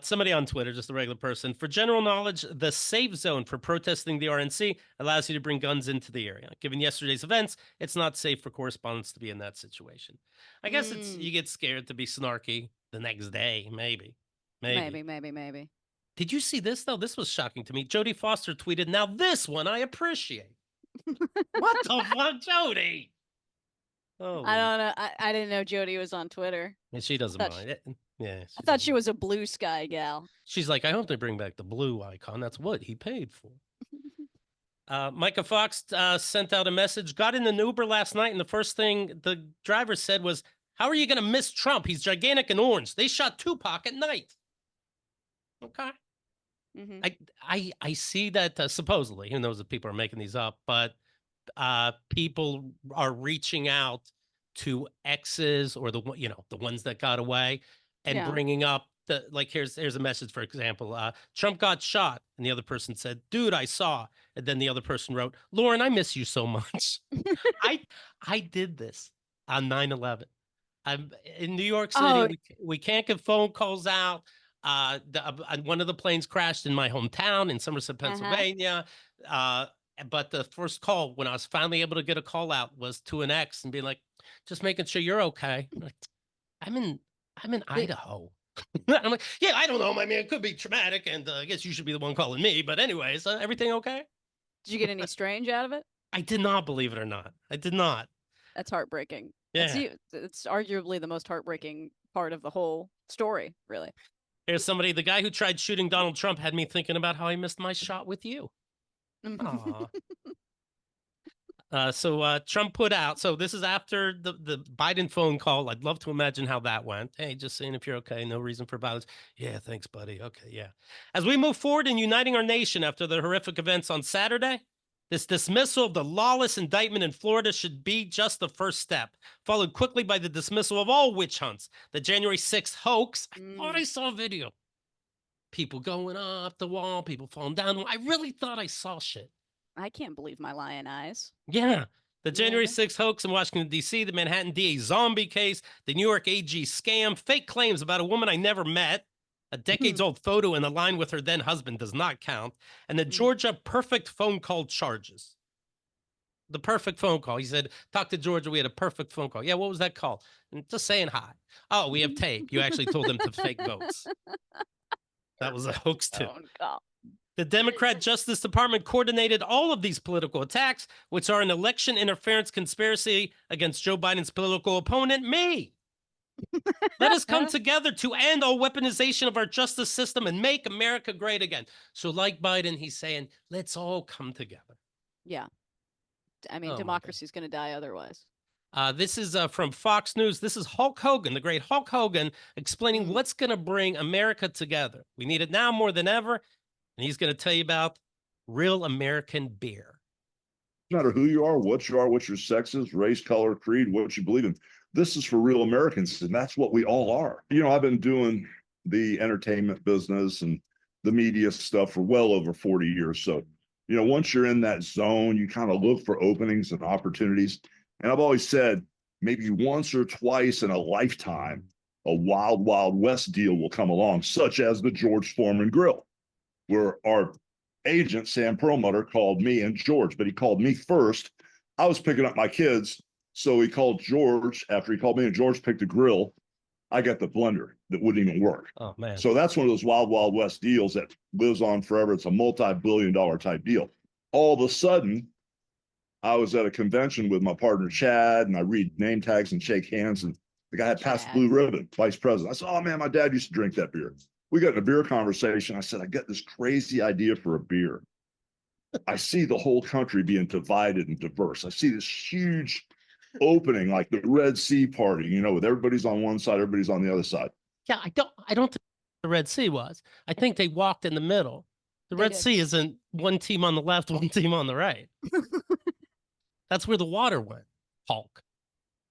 Somebody on Twitter, just a regular person. For general knowledge, the safe zone for protesting the RNC allows you to bring guns into the area. Given yesterday's events, it's not safe for correspondents to be in that situation. I guess you get scared to be snarky the next day, maybe. Maybe. Did you see this, though? This was shocking to me. Jodie Foster tweeted, "Now this one I appreciate." What the fuck, Jodie? Oh, I don't know. I didn't know Jodie was on Twitter. and she doesn't mind it. Yeah, I thought she was a blue sky gal. She's like, I hope they bring back the blue icon. That's what he paid for. Micah Fox sent out a message, got in an Uber last night, and the first thing the driver said was, "How are you going to miss Trump? He's gigantic and orange. They shot Tupac at night." Okay. Mm-hmm. I see that supposedly, who knows if people are making these up, but people are reaching out to exes or the ones that got away and bringing up here's a message, for example, Trump got shot, and the other person said, "Dude, I saw," and then the other person wrote, "Lauren, I miss you so much." I did this on 9/11. I'm in New York City. Oh. We can't get phone calls out. One of the planes crashed in my hometown in Somerset, Pennsylvania. But the first call, when I was finally able to get a call out, was to an ex and being like, "Just making sure you're okay." I'm in Idaho. I'm like, "Yeah, I don't know, my man. It could be traumatic, and I guess you should be the one calling me. But anyways, everything okay?" Did you get any strange out of it? I did not, believe it or not. I did not. That's heartbreaking. Yeah. It's arguably the most heartbreaking part of the whole story, really. Here's somebody, the guy who tried shooting Donald Trump had me thinking about how I missed my shot with you. Aw. So Trump put out, so this is after the Biden phone call. I'd love to imagine how that went. "Hey, just saying if you're okay, no reason for violence." "Yeah, thanks, buddy." "Okay, yeah." As we move forward in uniting our nation after the horrific events on Saturday, this dismissal of the lawless indictment in Florida should be just the first step, followed quickly by the dismissal of all witch hunts. The January 6th hoax. I thought I saw a video. People going up the wall, people falling down. I really thought I saw shit. I can't believe my lion eyes. Yeah. The January 6th hoax in Washington, D.C., the Manhattan DA zombie case, the New York AG scam, fake claims about a woman I never met, a decades-old photo in a line with her then-husband does not count, and the Georgia perfect phone call charges. The perfect phone call. He said, "Talk to Georgia. We had a perfect phone call." "Yeah, what was that call?" "And just saying hi." "Oh, we have tape. You actually told them to fake votes." That was a hoax, too. Oh, God. The Democrat Justice Department coordinated all of these political attacks, which are an election interference conspiracy against Joe Biden's political opponent, me. Let us come together to end all weaponization of our justice system and make America great again. So like Biden, he's saying, let's all come together. Yeah. I mean, democracy is going to die otherwise. This is from Fox News. This is Hulk Hogan, the great Hulk Hogan, explaining what's going to bring America together. We need it now more than ever. And he's going to tell you about real American beer. No matter who you are, what your sex is, race, color, creed, what you believe in. This is for real Americans, and that's what we all are. I've been doing the entertainment business and the media stuff for well over 40 years. So, once you're in that zone, you kind of look for openings and opportunities. And I've always said, maybe once or twice in a lifetime, a wild, wild west deal will come along, such as the George Foreman Grill, where our agent, Sam Perlmutter, called me and George, but he called me first. I was picking up my kids, so he called George. After he called me and George picked the grill, I got the blender that wouldn't even work. Oh, man. So that's one of those wild, wild west deals that lives on forever. It's a multi-billion-dollar type deal. All of a sudden, I was at a convention with my partner, Chad, and I read name tags and shake hands, and the guy had passed the blue ribbon, vice president. I said, "Oh, man, my dad used to drink that beer." We got in a beer conversation. I said, "I got this crazy idea for a beer. I see the whole country being divided and diverse. I see this huge opening, like the Red Sea party, with everybody's on one side, everybody's on the other side." Yeah, I don't think the Red Sea was. I think they walked in the middle. The Red Sea isn't one team on the left, one team on the right. That's where the water went. Hulk.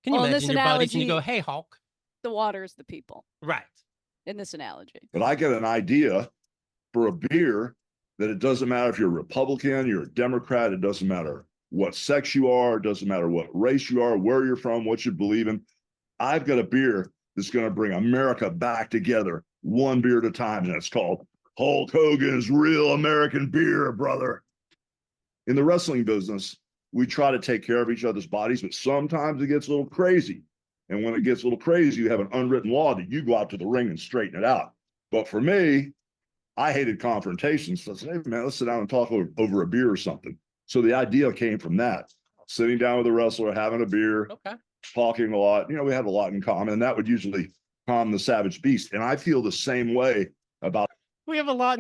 Can you Well, in imagine this your buddies and you go, analogy- "Hey, Hulk." The water is the people Right. in this analogy. But I get an idea for a beer that it doesn't matter if you're a Republican, you're a Democrat, it doesn't matter what sex you are, it doesn't matter what race you are, where you're from, what you believe in. I've got a beer that's going to bring America back together, one beer at a time, and it's called Hulk Hogan's Real American Beer, brother. In the wrestling business, we try to take care of each other's bodies, but sometimes it gets a little crazy. And when it gets a little crazy, you have an unwritten law that you go out to the ring and straighten it out. But for me, I hated confrontations. So I said, hey, man, let's sit down and talk over a beer or something. So the idea came from that. Sitting down with a wrestler, having a beer, Okay. talking a lot. You know, we had a lot in common, and that would usually calm the savage beast. And I feel the same way about. We have a lot.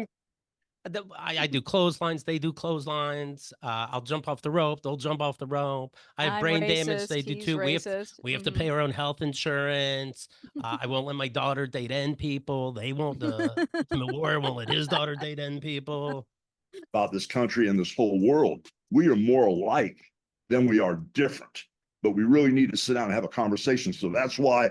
I do clotheslines. They do clotheslines. I'll jump off the rope. They'll jump off the rope. I have I'm brain damage. racist, They do he's too. racist. We have to pay our own health insurance. I won't let my daughter date N people. They won't. The war won't let his daughter date N people. About this country and this whole world. We are more alike than we are different, but we really need to sit down and have a conversation. So that's why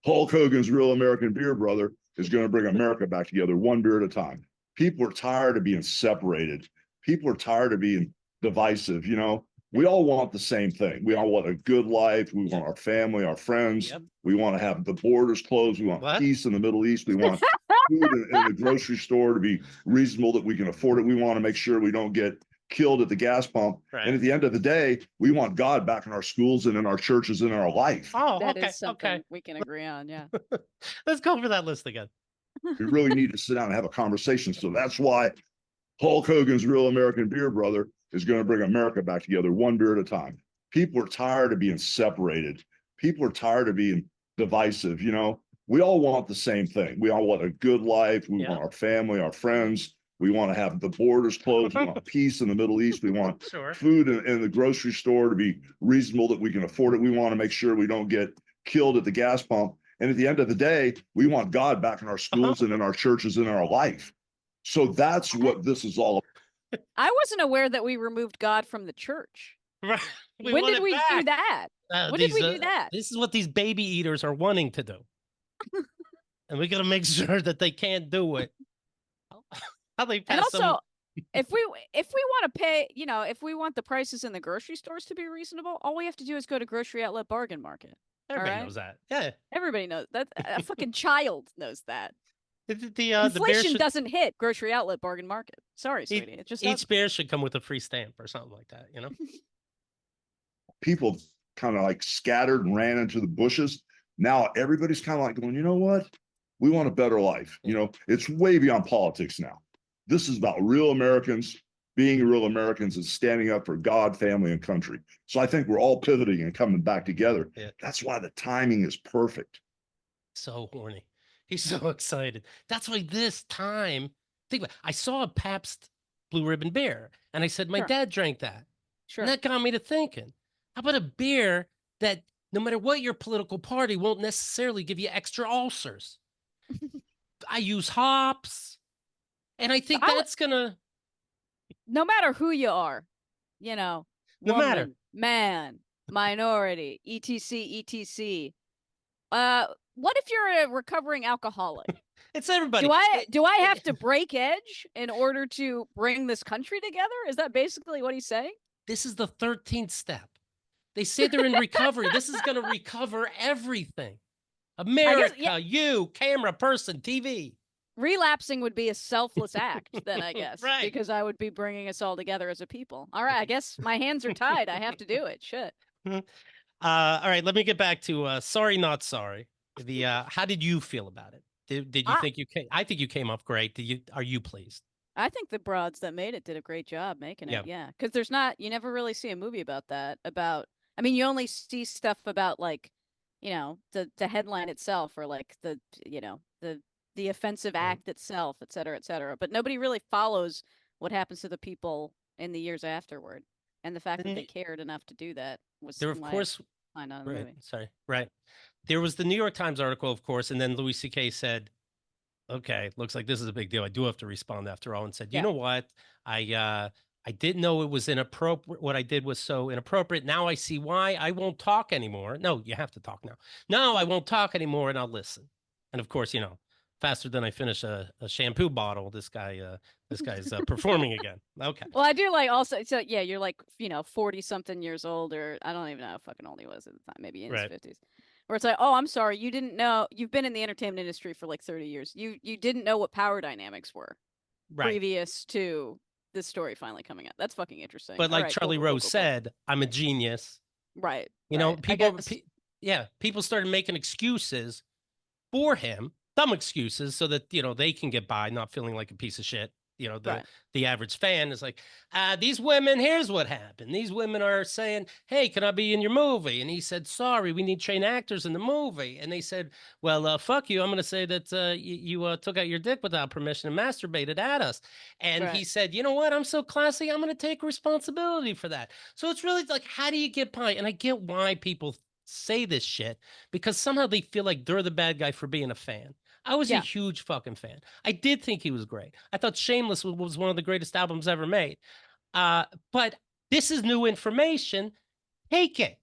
Hulk Hogan's Real American Beer, brother, is going to bring America back together, one beer at a time. People are tired of being separated. People are tired of being divisive. You know, we all want the same thing. We all want a good life. We want our family, our friends. Yep. We want to have the borders closed. We want What? peace in the Middle East. We want food in the grocery store to be reasonable, that we can afford it. We want to make sure we don't get killed at the gas pump. Right. And at the end of the day, we want God back in our schools and in our churches and in our life. Oh, That okay. is something Okay. we can agree on. Yeah. Let's go for that list again. We really need to sit down and have a conversation. So that's why Hulk Hogan's Real American Beer, brother, is going to bring America back together, one beer at a time. People are tired of being separated. People are tired of being divisive. You know, we all want the same thing. We all want a good life. We want our family, our friends. We want to have the borders closed. We want peace in the Middle East. We want Sure. food in the grocery store to be reasonable, that we can afford it. We want to make sure we don't get killed at the gas pump. And at the end of the day, we want God back in our schools and in our churches and in our life. So that's what this is all about. I wasn't aware that we removed God from the church. Right. When did we do that? When did we do that? This is what these baby eaters are wanting to do. And we got to make sure that they can't do it. How they pass And also, some. if we want to pay, you know, if we want the prices in the grocery stores to be reasonable, all we have to do is go to Grocery Outlet Bargain Market. Everybody right. knows that. Yeah. Everybody knows that. A fucking child knows that. The bear Inflation should, doesn't hit Grocery Outlet Bargain Market. Sorry, sweetie. It just each doesn't. bear should come with a free stamp or something like that, you know? People kind of like scattered and ran into the bushes. Now everybody's kind of like going, you know what? We want a better life. You know, it's way beyond politics now. This is about real Americans being real Americans and standing up for God, family, and country. So I think we're all pivoting and coming back together. Yeah. That's why the timing is perfect. So horny. He's so excited. That's why this time, think about it. I saw a Pabst Blue Ribbon beer and I said, my Sure. dad drank that. Sure. And that got me to thinking, how about a beer that no matter what your political party won't necessarily give you extra ulcers? I use hops. And I think that's going to. No matter who you are, you know, No woman, matter. man, minority, etc. What if you're a recovering alcoholic? It's everybody. Do I have to break edge in order to bring this country together? Is that basically what he's saying? This is the 13th step. They say they're in recovery. This is going to recover everything. America, you, camera person, TV. Relapsing would be a selfless act, then I guess, Right. because I would be bringing us all together as a people. All right, I guess my hands are tied. I have to do it. Shit. All right, let me get back to sorry, not sorry. The how did you feel about it? Did you think you came? I think you came off great. Are you pleased? I think the broads that made it did a great job making it. Yeah. Yeah, because you never really see a movie about that. I mean, you only see stuff about like, you know, the headline itself or like the offensive act itself, et cetera, but nobody really follows what happens to the people in the years afterward. And the fact that they cared enough to do that was There, of course, find out in the right. movie. Sorry, right. There was the New York Times article, of course, and then Louis C.K. said, okay, looks like this is a big deal. I do have to respond after all, and said, you Yeah. know what? I didn't know it was inappropriate. What I did was so inappropriate. Now I see why. I won't talk anymore. No, you have to talk now. No, I won't talk anymore, and I'll listen. And of course, faster than I finish a shampoo bottle, this guy's performing again. Okay. Well, I do like also, so yeah, you're like, 40 something years old, or I don't even know how fucking old he was at the time, maybe in his Right. 50s. Where it's like, oh, I'm sorry, you didn't know, you've been in the entertainment industry for like 30 years. You didn't know what power dynamics were Right. previous to this story finally coming out. That's fucking interesting. But All like right, Charlie cool, cool, Rose cool, cool. said, I'm a genius. Right. People, I guess, people started making excuses for him, dumb excuses, so that they can get by, not feeling like a piece of shit. right. The average fan is like, these women. Here's what happened. These women are saying, "Hey, can I be in your movie?" And he said, "Sorry, we need trained actors in the movie." And they said, "Well, fuck you. I'm going to say that you took out your dick without permission and masturbated at us." And he Right. said, "You know what? I'm so classy. I'm going to take responsibility for that." So it's really like, how do you get by? And I get why people say this shit, because somehow they feel like they're the bad guy for being a fan. I was a Yeah. huge fucking fan. I did think he was great. I thought Shameless was one of the greatest albums ever made. But this is new information. Take it.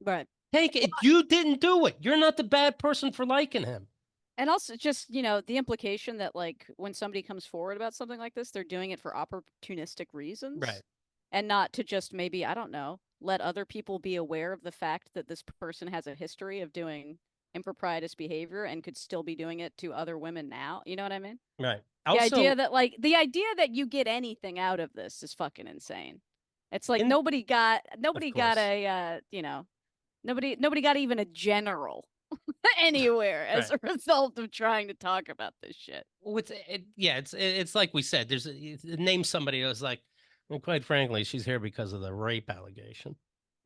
Right. Take it. You didn't do it. You're not the bad person for liking him. And also just, the implication that like when somebody comes forward about something like this, they're doing it for opportunistic reasons. Right. And not to just maybe, I don't know, let other people be aware of the fact that this person has a history of doing improprietous behavior and could still be doing it to other women now. You know what I mean? Right. The idea Also, that you get anything out of this is fucking insane. It's like In- nobody got course. a nobody got even a general anywhere as Right. a result of trying to talk about this shit. it's like we said. Name somebody that was like, well, quite frankly, she's here because of the rape allegation.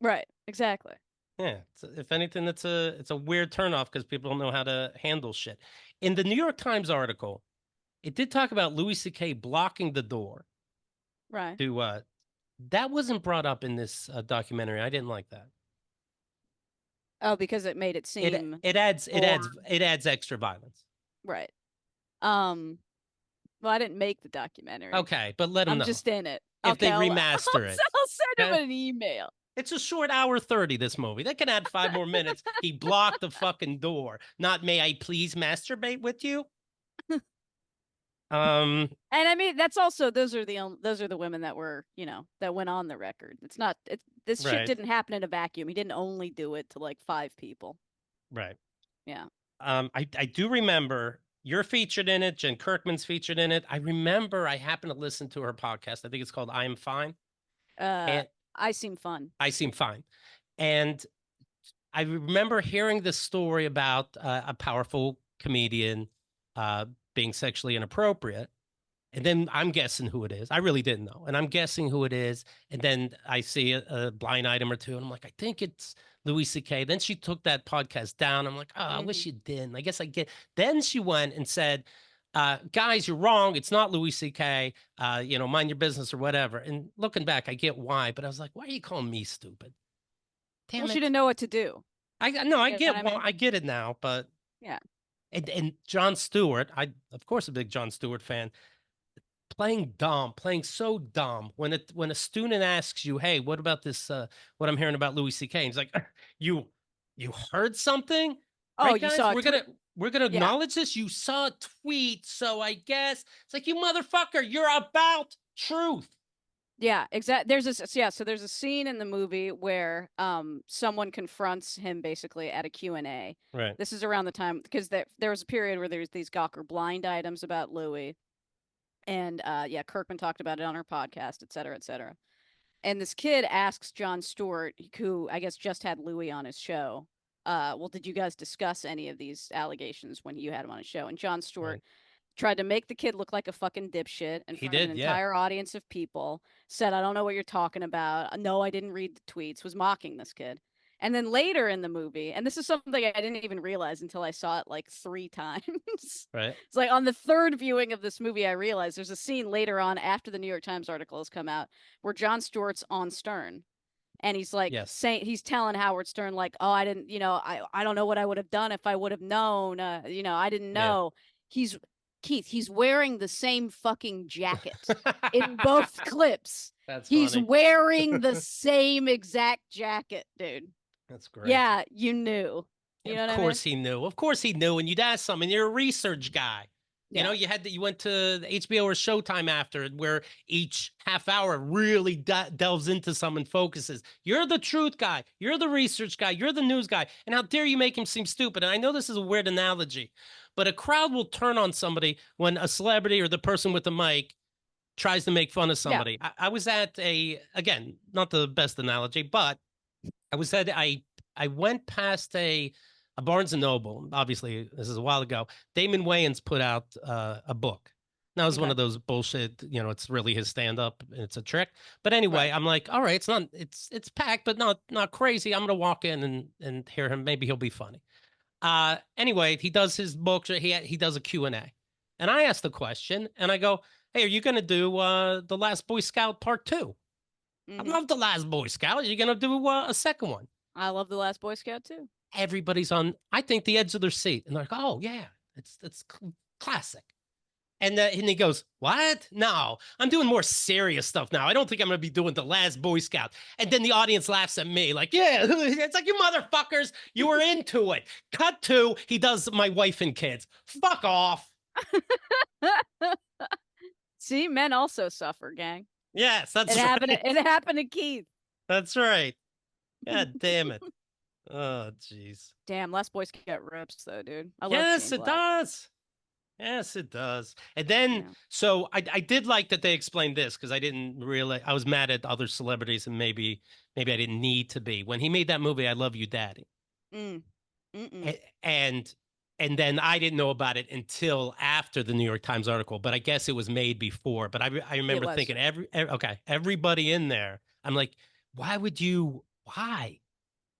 Right. Exactly. Yeah, if anything, it's a weird turnoff because people don't know how to handle shit. In the New York Times article, it did talk about Louis C.K. blocking the door Right. to. That wasn't brought up in this documentary. I didn't like that. Oh, because it made it seem It adds extra violence. right. Well, I didn't make the documentary. Okay, but let them I'm know just in it. if Okay, they I'll remaster it. I'll send him Okay? an email. It's a short hour 30, this movie. They can add 5 more minutes. He blocked the fucking door. Not, may I please masturbate with you? And I mean, that's also those are the women that were, that went on the record. It's not this shit Right. didn't happen in a vacuum. He didn't only do it to like 5 people. Right. Yeah. I do remember you're featured in it. Jen Kirkman's featured in it. I remember I happened to listen to her podcast. I think it's called I Am Fine. And I seem fun. I Seem Fine. And I remember hearing this story about a powerful comedian being sexually inappropriate. And then I'm guessing who it is. I really didn't know. And I'm guessing who it is. And then I see a blind item or two. And I'm like, I think it's Louis C.K. Then she took that podcast down. I'm like, oh, I wish you didn't. I guess I get. Then she went and said, guys, you're wrong. It's not Louis C.K. Mind your business or whatever. And looking back, I get why. But I was like, why are you calling me stupid? Damn Well, it. she didn't know what to do. I get it now. But yeah. And Jon Stewart, of course a big Jon Stewart fan, playing so dumb when a student asks you, hey, what about this what I'm hearing about Louis C.K. and he's like, you heard something? Oh, Right, you guys? saw we're gonna acknowledge this. You saw a tweet, so I guess it's like, you motherfucker, you're about truth. Yeah, exactly. So there's a scene in the movie where someone confronts him basically at a Q&A. Right. This is around the time because there was a period where there's these Gawker blind items about Louis. And Kirkman talked about it on her podcast, et cetera, et cetera. And this kid asks Jon Stewart, who I guess just had Louis on his show, well, did you guys discuss any of these allegations when you had him on his show? And Jon Stewart tried to make the kid look like a fucking dipshit in front of an entire audience of people, said, I don't know what you're talking about. No, I didn't read the tweets, was mocking this kid. And then later in the movie, and this is something I didn't even realize until I saw it like 3 times. Right. It's like on the 3rd viewing of this movie, I realized there's a scene later on after the New York Times article has come out where Jon Stewart's on Stern. And he's like saying, he's telling Howard Stern, like, oh, I didn't, I don't know what I would have done if I would have known, I didn't know. He's Keith, he's wearing the same fucking jacket in both clips. That's He's funny. wearing the same exact jacket, dude. That's great. Yeah, you knew. You know Of what I mean? course he knew. Of course he knew. And you'd ask something. You're a research guy. You know, Yeah. you went to HBO or Showtime after, where each half hour really delves into some and focuses. You're the truth guy. You're the research guy. You're the news guy. And how dare you make him seem stupid? And I know this is a weird analogy, but a crowd will turn on somebody when a celebrity or the person with the mic tries to make fun of somebody. I was at again, not the best analogy, but I was at I went past a Barnes and Noble. Obviously, this is a while ago. Damon Wayans put out a book. Now it's one Okay. of those bullshit. You know, it's really his stand up. It's a trick. But anyway, Right. I'm like, all right, it's packed, but not crazy. I'm gonna walk in and hear him. Maybe he'll be funny. Anyway, he does his book. He does a Q&A, and I asked the question, and I go, hey, are you gonna do the Last Boy Scout Part 2? I Mhm. love the Last Boy Scout. You're gonna do a second one. I love the Last Boy Scout too. Everybody's on, I think, the edge of their seat, and they're like, "Oh yeah, it's classic." And he goes, "What? No, I'm doing more serious stuff now. I don't think I'm gonna be doing the Last Boy Scout." And then the audience laughs at me, like, "Yeah, it's like, you motherfuckers, you were into it." Cut to, he does My Wife and Kids. Fuck off. See, men also suffer, gang. Yes, that's It right. happened. It happened to Keith. That's right. God damn it. Oh, jeez. Damn, Last Boy Scout rips though, dude. I love Yes, Shane it Black. does. Yes, it does. And then, Yeah. so I did like that they explained this, because I didn't realize, I was mad at other celebrities, and maybe I didn't need to be. When he made that movie, I Love You, Daddy, Mm. Mm-mm. and then I didn't know about it until after the New York Times article, but I guess it was made before. But I remember was. thinking okay, everybody in there, I'm like, why would you? Why?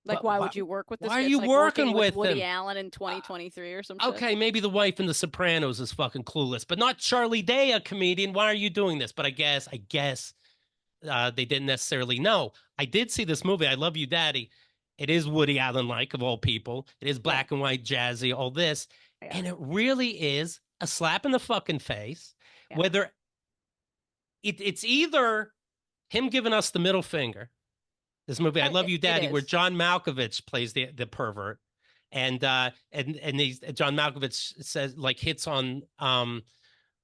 Like, why would you work with this Why are guy? It's you like working working with with Woody him? Allen in 2023 or some shit. Okay, maybe the wife in The Sopranos is fucking clueless, but not Charlie Day, a comedian. Why are you doing this? But I guess they didn't necessarily know. I did see this movie, I Love You, Daddy. It is Woody Allen like, of all people. It is black and white, jazzy, all this, Yeah. and it really is a slap in the fucking face. Yeah. Whether it's either him giving us the middle finger, this movie, I Love You, It Daddy, where is. John Malkovich plays the pervert, and John Malkovich says, like, hits on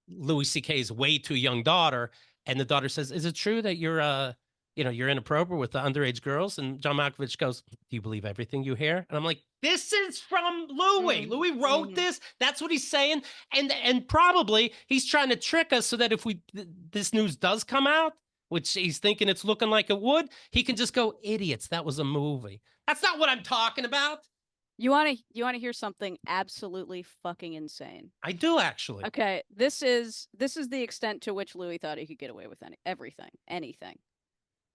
Louis C.K.'s way too young daughter, and the daughter says, "Is it true that you're inappropriate with the underage girls?" And John Malkovich goes, "Do you believe everything you hear?" And I'm like, "This is from Louis. Louis wrote this. That's what he's saying." And probably he's trying to trick us so that if this news does come out, which he's thinking it's looking like it would, he can just go, "Idiots, that was a movie." That's not what I'm talking about. You want to hear something absolutely fucking insane? I do, actually. Okay, this is the extent to which Louis thought he could get away with anything.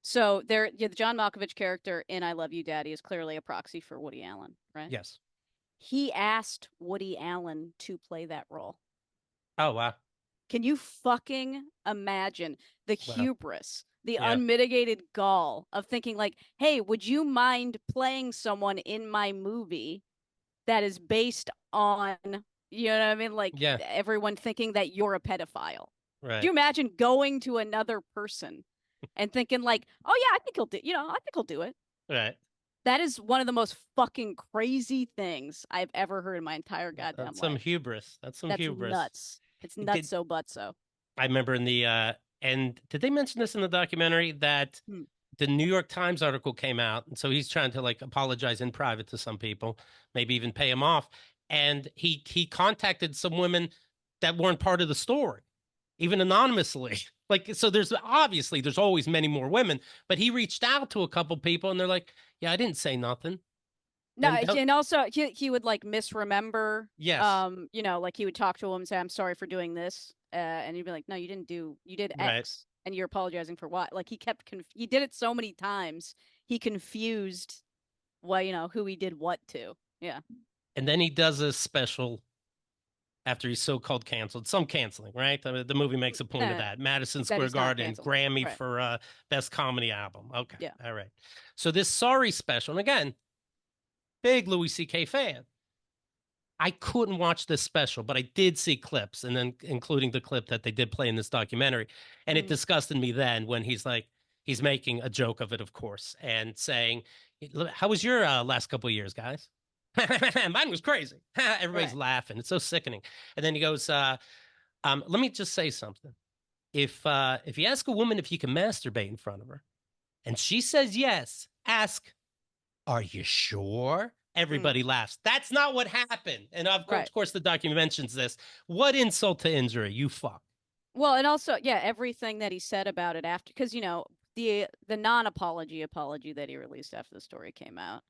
So the John Malkovich character in I Love You, Daddy is clearly a proxy for Woody Allen, right? Yes. He asked Woody Allen to play that role. Oh, wow. Can you fucking imagine the Wow. hubris, the Yeah. unmitigated gall of thinking like, hey, would you mind playing someone in my movie that is based on, you know what I mean? Like, Yeah. everyone thinking that you're a pedophile. Right. Do you imagine going to another person and thinking like, oh yeah, I think he'll do it. Right. That is one of the most fucking crazy things I've ever heard in my entire goddamn That's life. some hubris. That's some That's hubris. nuts. It's Did- nuts so but so. I remember in the and did they mention this in the documentary that Hmm. the New York Times article came out, and so he's trying to, like, apologize in private to some people, maybe even pay him off, and he contacted some women that weren't part of the story, even anonymously. Like, so there's always many more women, but he reached out to a couple people, and they're like, "Yeah, I didn't say nothing." No, And and also he would like misremember. Yes. Like he would talk to him and say, "I'm sorry for doing this," and you'd be like, "No, you did Right. X, and you're apologizing for what?" Like he did it so many times, he confused, who he did what to. Yeah. And then he does a special after he's so-called canceled, some canceling, right? I mean, the movie makes a point of that. Madison that Square he's not Garden, canceled. Grammy Right. for Best Comedy Album. Okay. Yeah. All right. So this Sorry special, and again, big Louis C.K. fan. I couldn't watch this special, but I did see clips, and then including the clip that they did play in this documentary. And it disgusted me then when he's like, he's making a joke of it, of course, and saying, how was your last couple of years, guys? Mine was crazy. Everybody's Right. laughing. It's so sickening. And then he goes, let me just say something. If you ask a woman if you can masturbate in front of her, and she says yes, ask, are you sure? Everybody laughs. That's not what happened. And of Right. course, the document mentions this. What insult to injury, you fuck. Well, and also, yeah, everything that he said about it after, because the non-apology apology that he released after the story came out,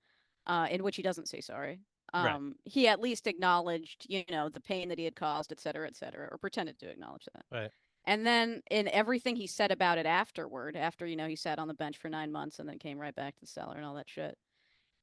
in which he doesn't say sorry. Right. He at least acknowledged, the pain that he had caused, et cetera, or pretended to acknowledge that. Right. And then in everything he said about it afterward, after, he sat on the bench for 9 months and then came right back to the cellar and all that shit,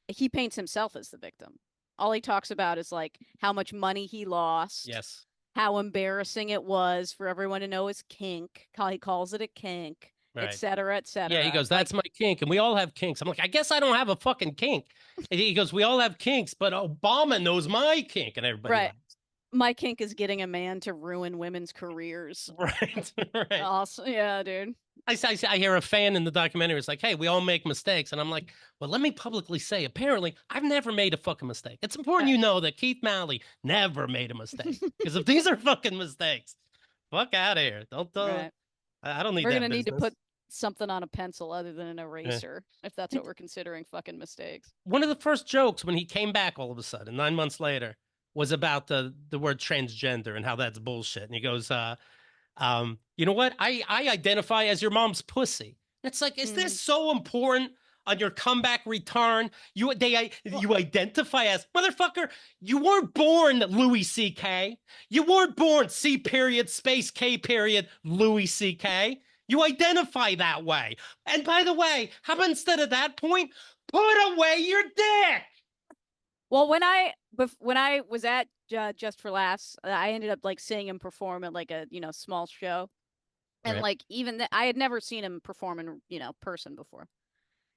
he paints himself as the victim. All he talks about is like how much money he lost. Yes. How embarrassing it was for everyone to know his kink. He calls it a kink, Right. et cetera, et cetera. Yeah, he goes, that's my kink. And we all have kinks. I'm like, I guess I don't have a fucking kink. And he goes, we all have kinks, but Obama knows my kink. And everybody Right. laughs. My kink is getting a man to ruin women's careers. Right. Right. Awesome. Yeah, dude. I hear a fan in the documentary. It's like, hey, we all make mistakes. And I'm like, well, let me publicly say, apparently, I've never made a fucking mistake. It's important you know that Keith Malley never made a mistake. Because if these are fucking mistakes, fuck out of here. Don't, Right. I don't need We're that going to need to business. put something on a pencil other than an eraser, if that's what we're considering fucking mistakes. One of the first jokes when he came back all of a sudden, 9 months later, was about the word transgender and how that's bullshit. And he goes, you know what? I identify as your mom's pussy. It's like, is this so important on your comeback return? You identify as motherfucker. You weren't born Louis C.K. You weren't born C period space K period Louis C.K. You identify that way. And by the way, how about instead of that point, put away your dick? Well, when I was at Just for Laughs, I ended up like seeing him perform at like a small show, and Right. like even I had never seen him perform in person before,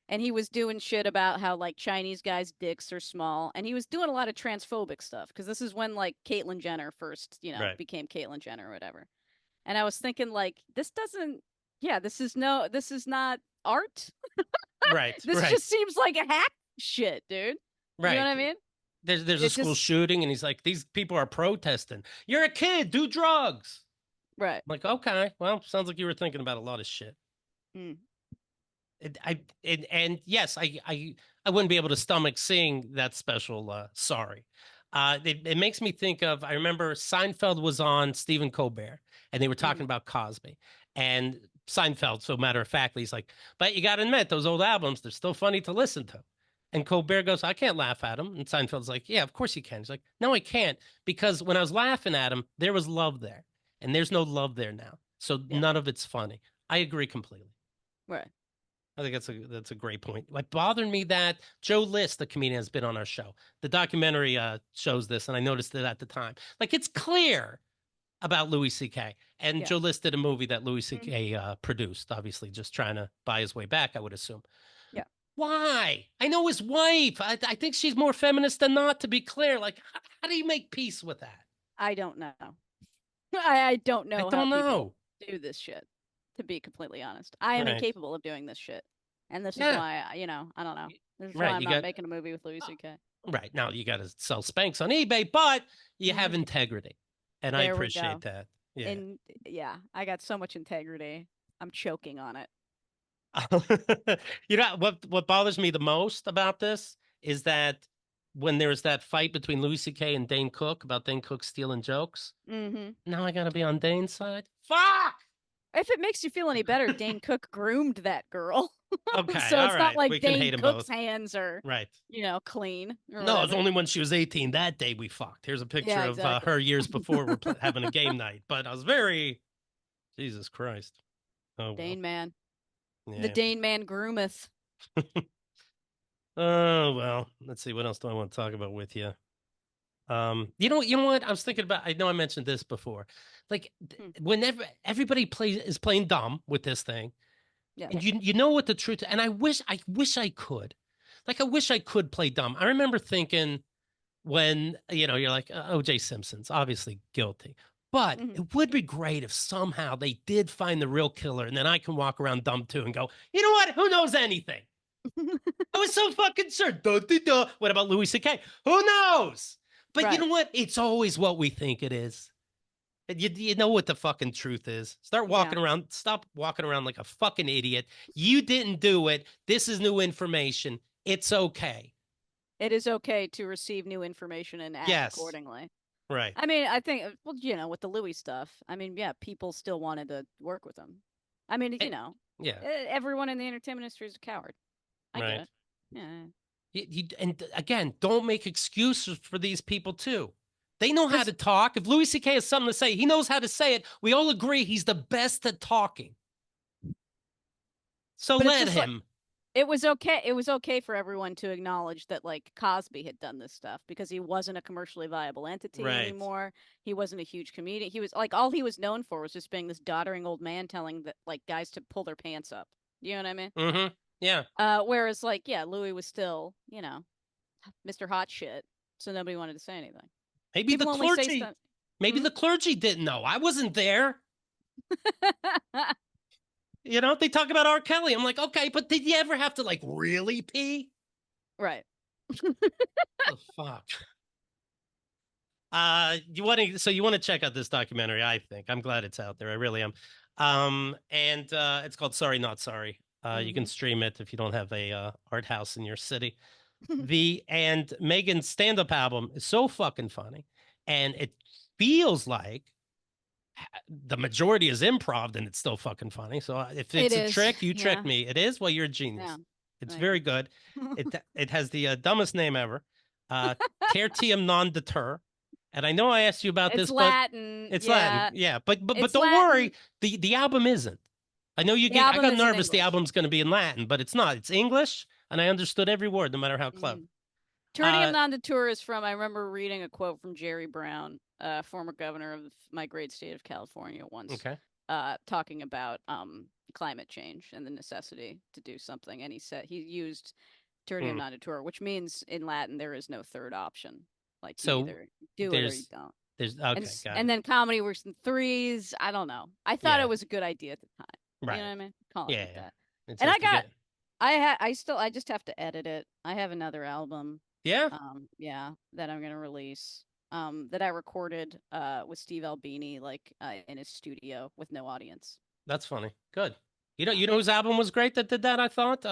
and he was doing shit about how like Chinese guys' dicks are small, and he was doing a lot of transphobic stuff because this is when like Caitlyn Jenner first Right. became Caitlyn Jenner or whatever, and I was thinking like this is not art. Right. This right. just seems like a hack shit, dude. Right. You know what I mean? There's a school shooting, and he's like, these people are protesting. You're a kid, do drugs. Right. I'm like, okay, well, sounds like you were thinking about a lot of shit. Mm. And yes, I wouldn't be able to stomach seeing that special. Sorry. It makes me think of, I remember Seinfeld was on Stephen Colbert, and they were talking about Cosby, and Seinfeld, so matter of factly, he's like, but you got to admit, those old albums, they're still funny to listen to. And Colbert goes, I can't laugh at him. And Seinfeld's like, yeah, of course you can. He's like, no, I can't. Because when I was laughing at him, there was love there. And there's no love there now. So none of it's funny. I agree completely. Right. I think that's a great point. What bothered me that Joe List, the comedian, has been on our show. The documentary shows this, and I noticed it at the time. Like, it's clear about Louis C.K. And Joe List did a movie that Louis C.K. Produced, obviously, just trying to buy his way back, I would assume. Yeah. Why? I know his wife. I think she's more feminist than not, to be clear. Like, how do you make peace with that? I don't know. I don't know. I don't know. Do this shit. To be completely honest, I am incapable of doing this shit, and this is why I don't know. This is why I'm not making a movie with Louis C.K. Right now, you got to sell Spanx on eBay, but you have integrity, and I appreciate that. Yeah, and I got so much integrity. I'm choking on it. You know what bothers me the most about this is that when there was that fight between Louis C.K. and Dane Cook about Dane Cook stealing jokes, now I got to be on Dane's side. Fuck! If it makes you feel any better, Dane Cook groomed that girl. Okay, so it's all not right. like We can hate Dane 'em Cook's both. hands are clean. No, it's only when she was 18 that day we fucked. Here's a picture of her years before we're having a game night. But I was Jesus Christ. Oh, Dane man. Yeah. The Dane man groometh. Oh, well, let's see. What else do I want to talk about with you? You know what? I was thinking about, I know I mentioned this before. Like whenever everybody is playing dumb with this thing. Yeah. And you know what the truth, and I wish I could. Like, I wish I could play dumb. I remember thinking when, you're like, OJ Simpson's obviously guilty. But Mhm. it would be great if somehow they did find the real killer, and then I can walk around dumb too and go, you know what? Who knows anything? I was so fucking sure. Duh, duh, duh. What about Louis C.K? Who knows? But you Right. know what? It's always what we think it is. And you know what the fucking truth is. Start walking around. Stop walking around like a fucking idiot. You didn't do it. This is new information. It's okay. It is okay to receive new information and act Yes. accordingly. Right. I mean, I think, well, with the Louis stuff, I mean, yeah, people still wanted to work with him. I mean, Yeah. everyone in the entertainment industry is a coward. I get Right. it. Yeah. And again, don't make excuses for these people too. They know how 'Cause- to talk. If Louis C.K. has something to say, he knows how to say it. We all agree he's the best at talking. So But it's let just like- him. It was okay. It was okay for everyone to acknowledge that, like, Cosby had done this stuff because he wasn't a commercially viable entity Right. anymore. He wasn't a huge comedian. He was like, all he was known for was just being this doddering old man telling that, like, guys to pull their pants up. You know what I mean? Mm-hmm. Yeah. Whereas, like, yeah, Louis was still, Mr. Hot Shit, so nobody wanted to say anything. Maybe People the only say clergy. stuff. Maybe Hmm? the clergy didn't know. I wasn't there. They talk about R. Kelly. I'm like, okay, but did you ever have to like really pee? Right. Oh fuck. You want to check out this documentary, I think. I'm glad it's out there. I really am. And it's called Sorry Not Sorry. You can stream it if you don't have a art house in your city. And Megan's stand-up album is so fucking funny. And it feels like the majority is improv, and it's still fucking funny. So if it's It a is, trick, you trick yeah. me. It is. Well, you're a genius. Yeah. It's Thank very you. good. It has the dumbest name ever. Tertium non deter. And I know I asked you about It's this, but Latin. it's Yeah. Latin. Yeah, but It's don't Latin. worry. The album isn't. I know you The get. I album got is in nervous. The English. album's going to be in Latin, but it's not. It's English, and I understood every word, no matter how clever. Tertium non deter is from, I remember reading a quote from Jerry Brown, former governor of my great state of California, once. Okay. Talking about climate change and the necessity to do something, and he said he used tertium non datur, which means in Latin there is no third option. Like, you either do it or you don't. There's okay, and then comedy works in threes. I don't know. I thought it was a good idea at the time. Right. You know what I mean? Call it like that. It's And just I just have to edit it. I have another album. Yeah. That I'm gonna release. That I recorded with Steve Albini, like in his studio with no audience. That's funny. Good. You know whose album was great that did that, I thought?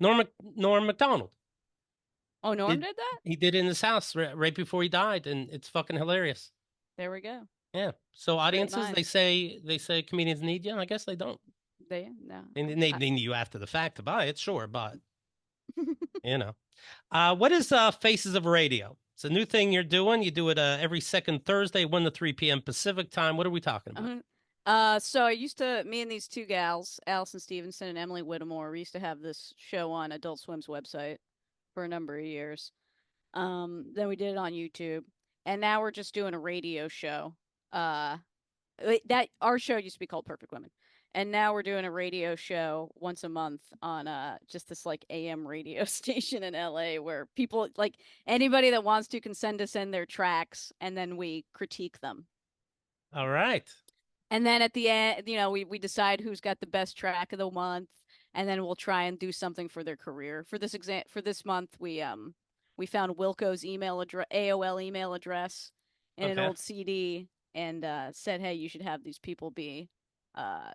Norm Macdonald. Oh, Norm did that? He did it in his house right before he died, and it's fucking hilarious. There we go. Yeah. So audiences, they say comedians need you. I guess they don't. They need you after the fact to buy it, sure, but what is Faces of Radio? It's a new thing you're doing. You do it every second Thursday, 1 to 3 p.m. Pacific time. What are we talking about? So me and these two gals, Allison Stevenson and Emily Whittemore, we used to have this show on Adult Swim's website for a number of years. Then we did it on YouTube, and now we're just doing a radio show. That our show used to be called Perfect Women, and now we're doing a radio show once a month on just this like AM radio station in LA, where people, like, anybody that wants to can send us in their tracks, and then we critique them. All right. And then at the end, we decide who's got the best track of the month, and then we'll try and do something for their career. For this month, we found Wilco's AOL email address in an old CD, and said, hey, you should have these people be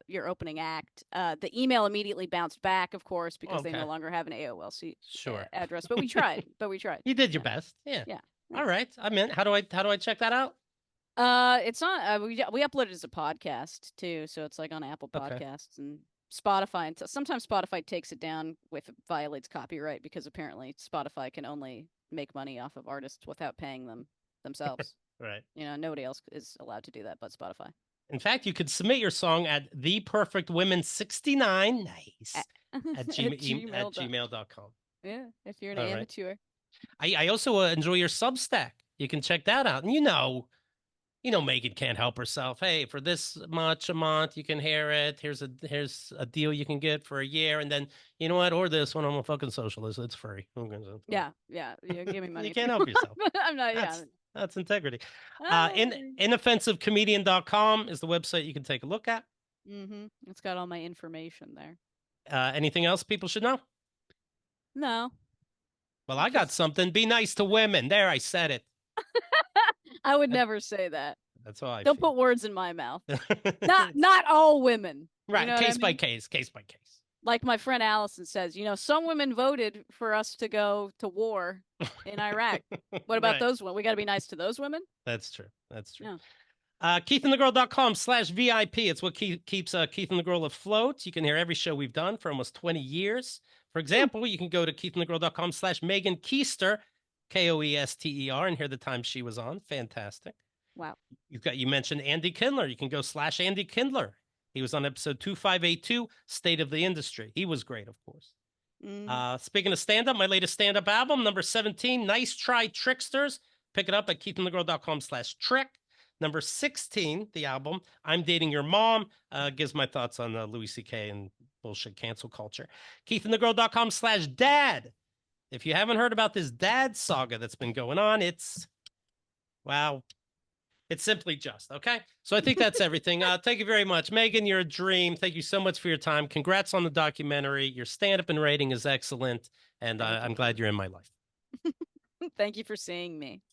your opening act. The email immediately bounced back, of course, because they no longer have an AOL address. But we tried. You did your best. Yeah. All right. I'm in. How do I check that out? It's on. We upload it as a podcast too, so it's like on Apple Podcasts and Spotify. And sometimes Spotify takes it down if it violates copyright, because apparently Spotify can only make money off of artists without paying them themselves. Right. Nobody else is allowed to do that but Spotify. In fact, you could submit your song at theperfectwomen69 at gmail.com. Yeah, if you're an amateur. I also enjoy your Substack. You can check that out. And you know, Megan can't help herself. Hey, for this much a month, you can hear it. Here's a deal you can get for a year. And then, you know what? Or this one, I'm a fucking socialist. It's free. Yeah. Give me money. You can't help yourself. I'm not. That's integrity. Ah. Inoffensivecomedian.com is the website you can take a look at. It's got all my information there. Anything else people should know? No. Well, I got something. Be nice to women. There, I said it. I would never say that. That's all I Don't feel. put words in my mouth. Not all women. Right. You know Case by case. case by case. Like my friend Allison says, you know, some women voted for us to go to war in Iraq. What about those women? We got to be nice to those women. That's true. That's true. Yeah. KeithAndTheGirl.com/VIP. It's what keeps Keith and the Girl afloat. You can hear every show we've done for almost 20 years. For example, you can go to KeithAndTheGirl.com/Megan Koester, Koester, and hear the time she was on. Fantastic. Wow. You mentioned Andy Kindler. You can go /Andy Kindler. He was on episode 2582, State of the Industry. He was great, of course. Speaking of stand-up, my latest stand-up album, number 17, Nice Try Tricksters. Pick it up at KeithAndTheGirl.com/trick. Number 16, the album, I'm Dating Your Mom, gives my thoughts on Louis C.K. and bullshit cancel culture. KeithAndTheGirl.com/dad. If you haven't heard about this dad saga that's been going on, it's simply just, okay? So I think that's everything. Thank you very much. Megan, you're a dream. Thank you so much for your time. Congrats on the documentary. Your stand-up and rating is excellent, and I'm glad you're in my life. Thank you for seeing me.